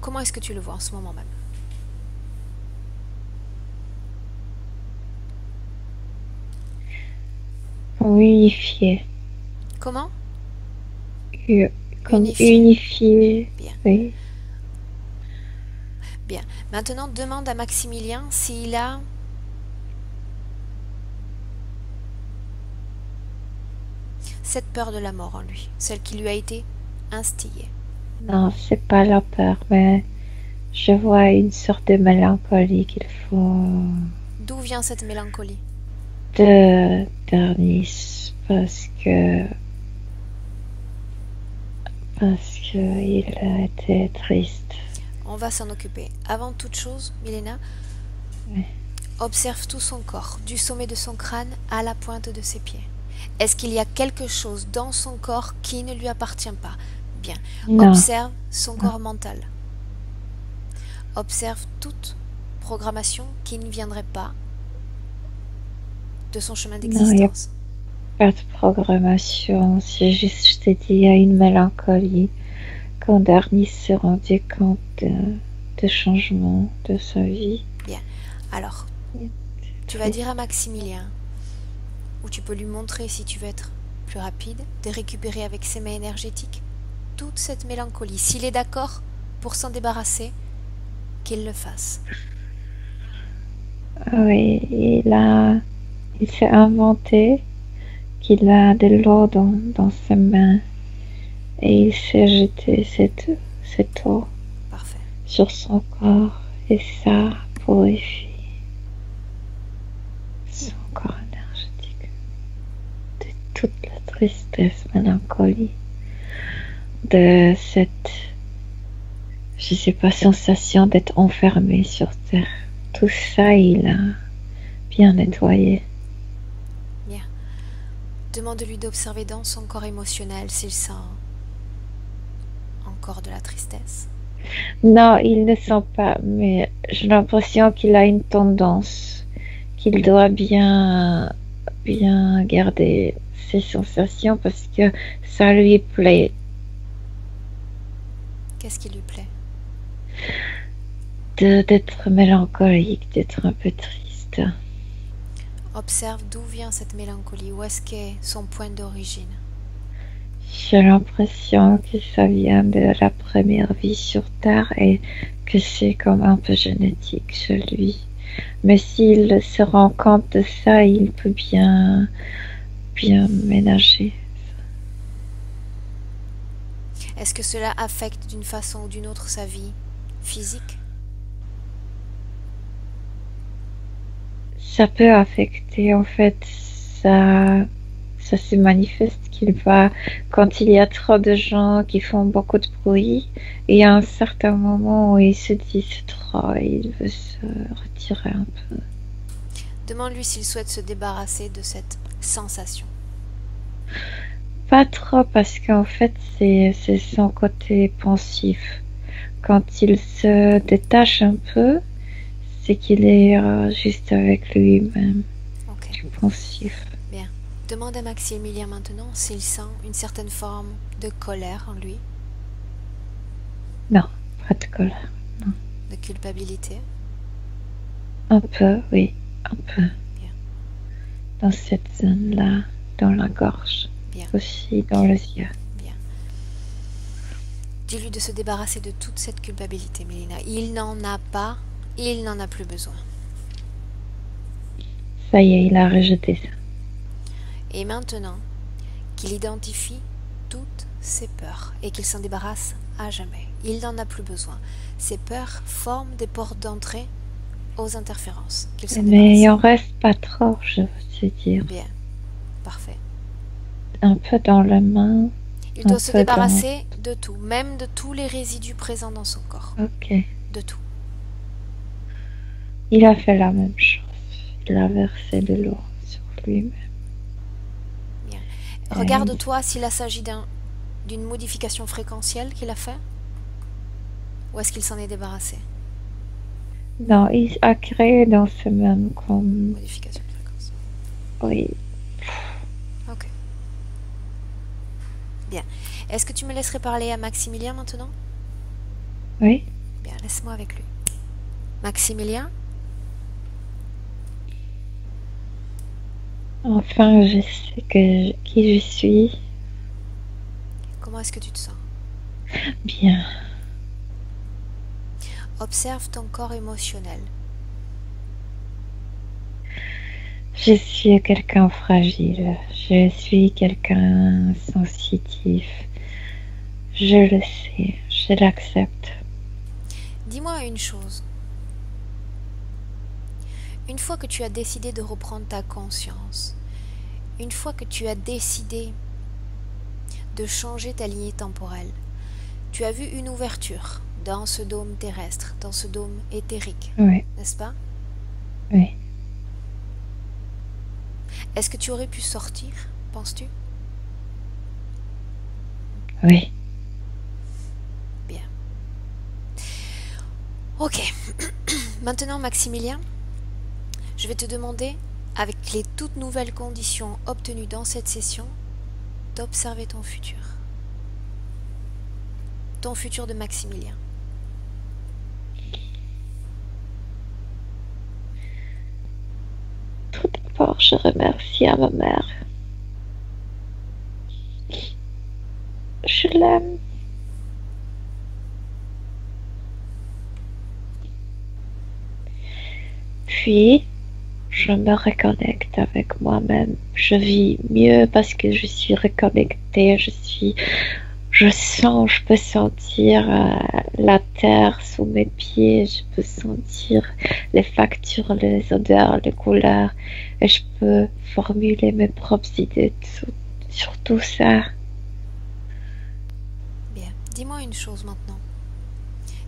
S1: Comment est-ce que tu le vois en ce moment même?
S3: Unifié.
S1: Comment?
S3: Comme
S1: Unifié.
S3: unifié.
S1: Bien.
S3: Oui.
S1: Bien. Maintenant, demande à Maximilien s'il a cette peur de la mort en lui, celle qui lui a été instillée.
S3: Non, c'est pas la peur, mais je vois une sorte de mélancolie qu'il faut
S1: D'où vient cette mélancolie?
S3: de Darnis parce que il a été triste.
S1: On va s'en occuper. Avant toute chose, Milena,
S3: Oui.
S1: observe tout son corps, du sommet de son crâne à la pointe de ses pieds. Est-ce qu'il y a quelque chose dans son corps qui ne lui appartient pas? Bien.
S3: Non.
S1: Observe son corps mental. Observe toute programmation qui ne viendrait pas de son chemin d'existence.
S3: Pas de programmation, c'est juste, je t'ai dit, il y a une mélancolie. Quand Darnis s'est rendu compte de changement de sa vie.
S1: Bien. Alors, tu vas dire à Maximilien, ou tu peux lui montrer si tu veux être plus rapide, de récupérer avec ses mains énergétiques toute cette mélancolie. S'il est d'accord pour s'en débarrasser, qu'il le fasse.
S3: Oui, il s'est inventé qu'il a de l'eau dans ses mains et il s'est jeté cette eau
S1: Parfait.
S3: sur son corps et ça purifie son corps énergétique de toute la tristesse, mélancolie, de cette, je sais pas, sensation d'être enfermé sur Terre. Tout ça, il a bien nettoyé.
S1: Bien. Demande-lui d'observer dans son corps émotionnel s'il sent encore de la tristesse.
S3: Non, il ne sent pas, mais j'ai l'impression qu'il a une tendance, qu'il doit bien garder ses sensations parce que ça lui plaît.
S1: Qu'est-ce qui lui plaît?
S3: D'être mélancolique, d'être un peu triste.
S1: Observe d'où vient cette mélancolie, où est-ce qu'est son point d'origine.
S3: J'ai l'impression que ça vient de la première vie sur Terre et que c'est comme un peu génétique chez lui. Mais s'il se rend compte de ça, il peut bien ménager.
S1: Est-ce que cela affecte d'une façon ou d'une autre sa vie physique?
S3: Ça peut affecter, en fait, ça se manifeste qu'il va, quand il y a trop de gens qui font beaucoup de bruit, et il y a un certain moment où il se dit c'est trop, et il veut se retirer un peu.
S1: Demande-lui s'il souhaite se débarrasser de cette sensation.
S3: Pas trop, parce qu'en fait, c'est son côté pensif. Quand il se détache un peu, c'est qu'il est juste avec lui-même,
S1: Ok,
S3: pensif.
S1: bien. Demande à Maximilien maintenant s'il sent une certaine forme de colère en lui,
S3: Non, pas de colère.
S1: de culpabilité.
S3: Un peu, oui, un peu.
S1: Bien.
S3: Dans cette zone-là, dans la gorge,
S1: Bien.
S3: aussi dans les yeux.
S1: Bien. Dis-lui de se débarrasser de toute cette culpabilité, Mélina. Il n'en a pas, il n'en a plus besoin.
S3: Ça y est, il a rejeté ça.
S1: Et maintenant, qu'il identifie toutes ses peurs et qu'il s'en débarrasse à jamais. Il n'en a plus besoin. Ces peurs forment des portes d'entrée aux interférences. Qu'il s'en
S3: Mais il en
S1: débarrasse.
S3: reste pas trop, je veux dire.
S1: Bien, parfait.
S3: Un peu dans la main,
S1: Il
S3: un
S1: doit se
S3: peu dans...
S1: débarrasser de tout, même de tous les résidus présents dans son corps.
S3: Ok.
S1: De tout.
S3: Il a fait la même chose. Il a versé de l'eau sur lui-même.
S1: Regarde-toi s'il s'agit d'une modification fréquentielle qu'il a fait ou est-ce qu'il s'en est débarrassé?
S3: Non, il a créé dans ce même comme...
S1: Modification de fréquence.
S3: Oui.
S1: Ok. Bien. Est-ce que tu me laisserais parler à Maximilien maintenant?
S3: Oui.
S1: Bien, laisse-moi avec lui. Maximilien?
S3: Enfin, je sais qui je suis.
S1: Comment est-ce que tu te sens?
S3: Bien.
S1: Observe ton corps émotionnel.
S3: Je suis quelqu'un fragile. Je suis quelqu'un sensitif. Je le sais. Je l'accepte.
S1: Dis-moi une chose. Une fois que tu as décidé de reprendre ta conscience, une fois que tu as décidé de changer ta lignée temporelle, tu as vu une ouverture dans ce dôme terrestre, dans ce dôme éthérique,
S3: Oui.
S1: n'est-ce pas?
S3: Oui.
S1: Est-ce que tu aurais pu sortir, penses-tu?
S3: Oui.
S1: Bien. Ok. Maintenant, Maximilien, je vais te demander, avec les toutes nouvelles conditions obtenues dans cette session, d'observer ton futur. Ton futur de Maximilien.
S3: Tout d'abord, je remercie à ma mère. Je l'aime. Puis, je me reconnecte avec moi-même. Je vis mieux parce que je suis reconnectée. Je sens, je peux sentir la terre sous mes pieds. Je peux sentir les factures, les odeurs, les couleurs. Et je peux formuler mes propres idées sur tout ça.
S1: Bien. Dis-moi une chose maintenant.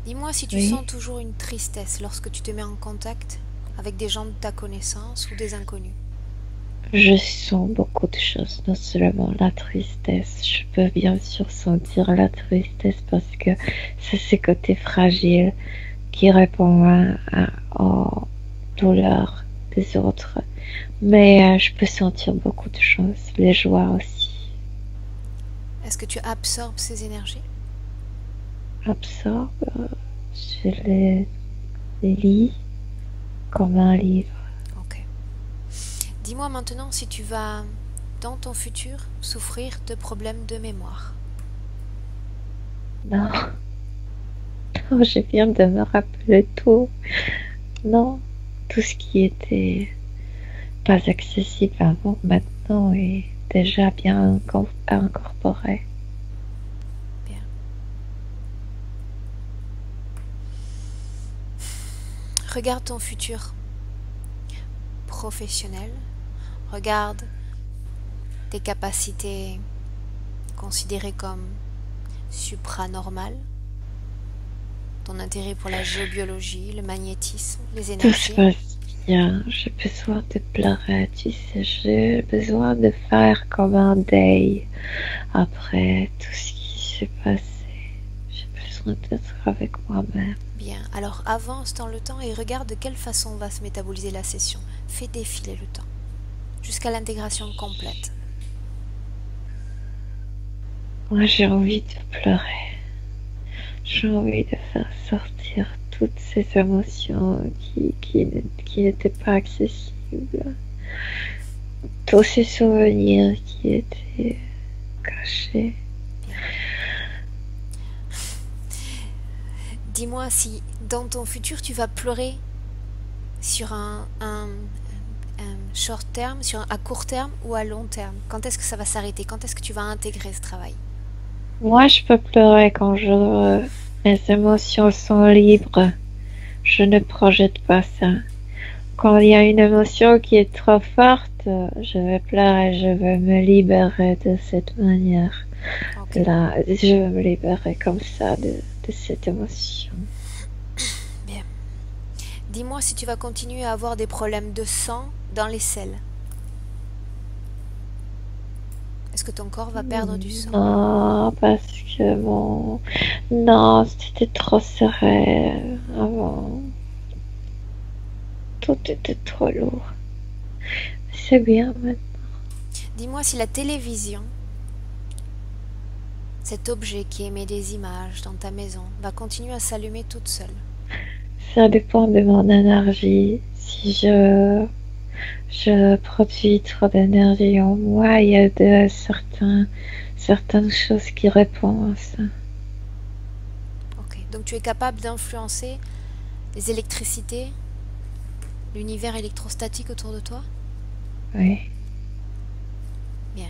S1: Dis-moi si tu
S3: Oui.
S1: sens toujours une tristesse lorsque tu te mets en contact avec des gens de ta connaissance ou des inconnus.
S3: Je sens beaucoup de choses, non seulement la tristesse. Je peux bien sûr sentir la tristesse parce que c'est ce côté fragile qui répond aux douleurs des autres. Mais je peux sentir beaucoup de choses, les joies aussi.
S1: Est-ce que tu absorbes ces énergies?
S3: Absorbe, je les lis comme un livre.
S1: Ok. Dis-moi maintenant si tu vas dans ton futur, souffrir de problèmes de mémoire?
S3: Non. Oh, je viens de me rappeler tout. Non. Tout ce qui était pas accessible avant, maintenant est déjà bien incorporé.
S1: Bien. Regarde ton futur professionnel. Regarde tes capacités considérées comme supranormales. Ton intérêt pour la géobiologie, le magnétisme, les
S3: Tout se
S1: énergies.
S3: passe bien. J'ai besoin de pleurer, tu sais. J'ai besoin de faire comme un deuil après tout ce qui s'est passé. J'ai besoin d'être avec moi-même.
S1: Bien, alors avance dans le temps et regarde de quelle façon va se métaboliser la session. Fais défiler le temps jusqu'à l'intégration complète.
S3: Moi, j'ai envie de pleurer. J'ai envie de faire sortir toutes ces émotions qui n'étaient pas accessibles. Tous ces souvenirs qui étaient cachés.
S1: Dis-moi si dans ton futur tu vas pleurer sur un short terme, à court terme ou à long terme. Quand est-ce que ça va s'arrêter? Quand est-ce que tu vas intégrer ce travail?
S3: Moi, je peux pleurer quand mes émotions sont libres. Je ne projette pas ça. Quand il y a une émotion qui est trop forte, je vais pleurer, je vais me libérer de cette manière.
S1: Ok.
S3: Là, je vais me libérer comme ça de cette émotion.
S1: Bien. Dis-moi si tu vas continuer à avoir des problèmes de sang dans les selles. Est-ce que ton corps va perdre du sang?
S3: Non, parce que Non, c'était trop serré avant. Tout était trop lourd. C'est bien maintenant.
S1: Dis-moi si la télévision, cet objet qui émet des images dans ta maison, va continuer à s'allumer toute seule.
S3: Ça dépend de mon énergie. Si je produis trop d'énergie en moi, il y a certaines choses qui répondent à ça.
S1: Ok, donc tu es capable d'influencer les électricités, l'univers électrostatique autour de toi?
S3: Oui.
S1: Bien.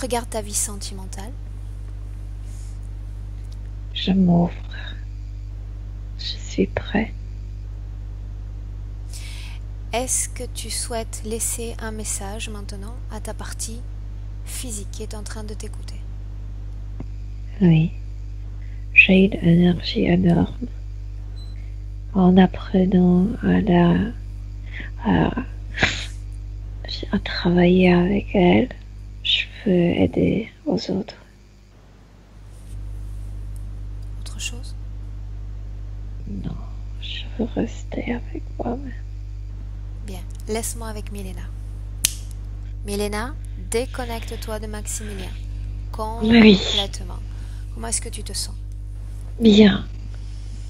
S1: Regarde ta vie sentimentale.
S3: Je m'ouvre. Je suis prête.
S1: Est-ce que tu souhaites laisser un message maintenant à ta partie physique qui est en train de t'écouter?
S3: Oui. J'ai une énergie énorme. En apprenant à travailler avec elle, je peux aider aux autres.
S1: Autre chose?
S3: Non, je veux rester avec moi-même.
S1: Bien, laisse-moi avec Milena. Milena, déconnecte-toi de Maximilien.
S3: Oui.
S1: Complètement. Comment est-ce que tu te sens?
S3: Bien.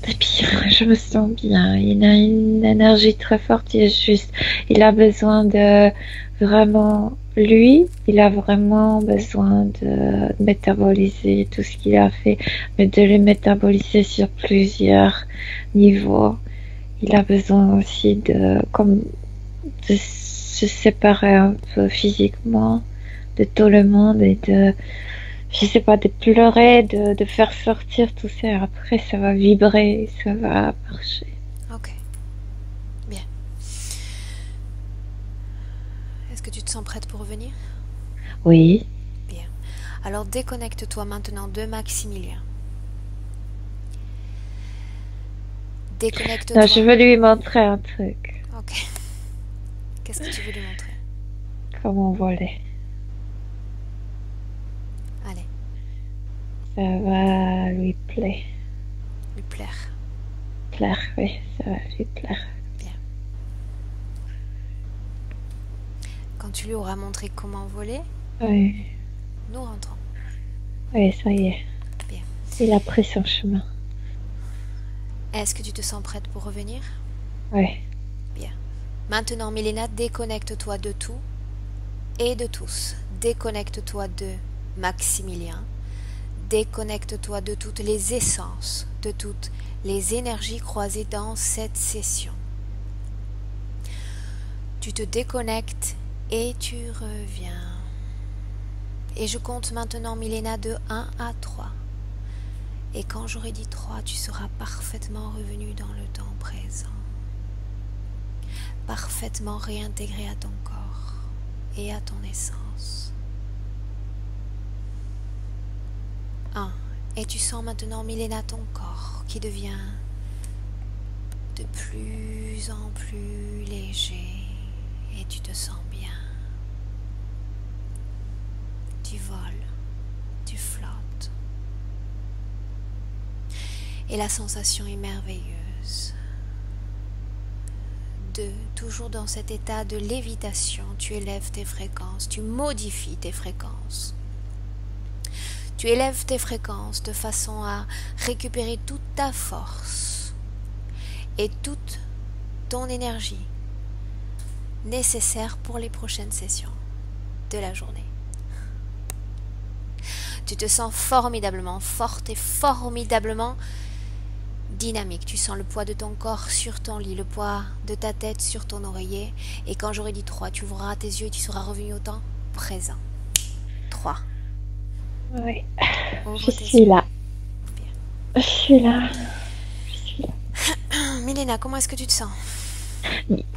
S3: Bien, je me sens bien. Il a une énergie très forte. Il a besoin de vraiment, il a vraiment besoin de métaboliser tout ce qu'il a fait, mais de le métaboliser sur plusieurs niveaux. Il a besoin aussi de se séparer un peu physiquement de tout le monde et je sais pas, de pleurer, de faire sortir tout ça. Après, ça va vibrer, ça va marcher.
S1: Ok. Bien. Est-ce que tu te sens prête pour revenir?
S3: Oui.
S1: Bien. Alors déconnecte-toi maintenant de Maximilien. Déconnecte-toi.
S3: Non, je veux lui montrer un truc.
S1: Ok. Qu'est-ce que tu veux lui montrer?
S3: Comment voler.
S1: Allez.
S3: Ça va lui plaire.
S1: Lui plaire.
S3: Plaire, oui, ça va lui plaire.
S1: Bien. Quand tu lui auras montré comment voler,
S3: Oui.
S1: nous rentrons.
S3: Oui, ça y est.
S1: Bien.
S3: Il a pris son chemin.
S1: Est-ce que tu te sens prête pour revenir?
S3: Oui.
S1: Bien. Maintenant, Milena, déconnecte-toi de tout et de tous. Déconnecte-toi de Maximilien. Déconnecte-toi de toutes les essences, de toutes les énergies croisées dans cette session. Tu te déconnectes et tu reviens. Et je compte maintenant, Milena, de 1 à 3. Et quand j'aurai dit 3, tu seras parfaitement revenu dans le temps présent. Parfaitement réintégré à ton corps et à ton essence. 1. Et tu sens maintenant, Milena, ton corps qui devient de plus en plus léger et tu te sens bien. Tu voles, tu flottes. Et la sensation est merveilleuse. 2. Toujours dans cet état de lévitation, tu élèves tes fréquences, tu modifies tes fréquences. Tu élèves tes fréquences de façon à récupérer toute ta force et toute ton énergie nécessaire pour les prochaines sessions de la journée. Tu te sens formidablement forte et formidablement dynamique. Tu sens le poids de ton corps sur ton lit, le poids de ta tête sur ton oreiller. Et quand j'aurai dit 3, tu ouvriras tes yeux et tu seras revenu au temps présent. 3.
S3: Oui.
S1: Ouvre
S3: Je
S1: tes
S3: suis
S1: yeux.
S3: là.
S1: Bien.
S3: Je suis là. Je suis là.
S1: Milena, comment est-ce que tu te sens?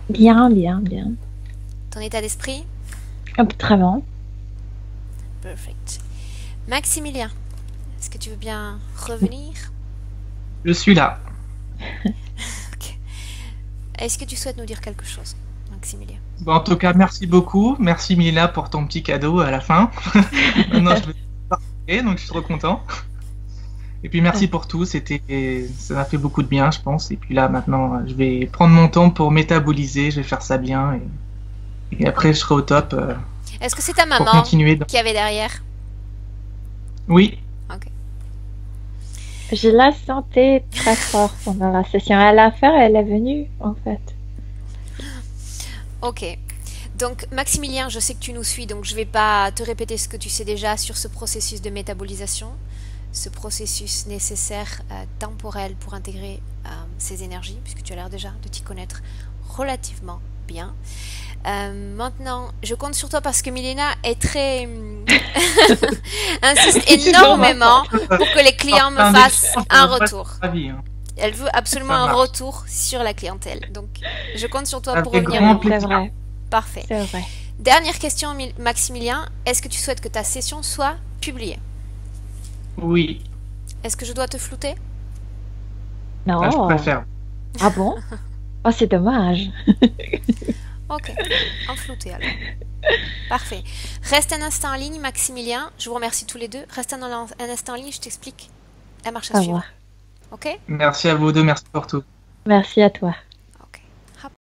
S3: Bien, bien, bien.
S1: Ton état d'esprit?
S3: Très bon.
S1: Perfect. Maximilien, est-ce que tu veux bien revenir?
S2: Je suis là.
S1: Ok. Est-ce que tu souhaites nous dire quelque chose, Maximilien?
S2: Bon, en tout cas, merci beaucoup. Merci Milena pour ton petit cadeau à la fin. Maintenant, je vais partir, donc je suis trop content. Et puis merci pour tout. Ça m'a fait beaucoup de bien, je pense. Et puis là, maintenant, je vais prendre mon temps pour métaboliser. Je vais faire ça bien. Et après, je serai au top
S1: Est-ce que c'est ta
S2: pour
S1: maman
S2: continuer.
S1: qui avait derrière?
S2: Oui.
S1: Ok.
S3: Je la sentais très fort pendant la session. À la fin, elle est venue, en fait.
S1: Ok. Donc, Maximilien, je sais que tu nous suis, donc je ne vais pas te répéter ce que tu sais déjà sur ce processus de métabolisation, ce processus nécessaire, temporel pour intégrer ces énergies, puisque tu as l'air déjà de t'y connaître relativement bien. Maintenant, je compte sur toi parce que Milena est très insiste énormément pour que les clients me fassent un retour. Elle veut absolument un retour sur la clientèle. Donc, je compte sur toi pour revenir.
S3: C'est vrai.
S1: Parfait.
S3: C'est vrai.
S1: Dernière question, Maximilien. Est-ce que tu souhaites que ta session soit publiée?
S2: Oui.
S1: Est-ce que je dois te flouter?
S3: Non.
S2: Je préfère.
S3: Ah bon? Oh, c'est dommage.
S1: Ok, en flouté alors. Parfait. Reste un instant en ligne, Maximilien. Je vous remercie tous les deux. Reste un instant en ligne, je t'explique la marche à
S3: Au
S1: suivre.
S3: revoir.
S1: Ok?
S2: Merci à vous deux, merci pour tout.
S3: Merci à toi.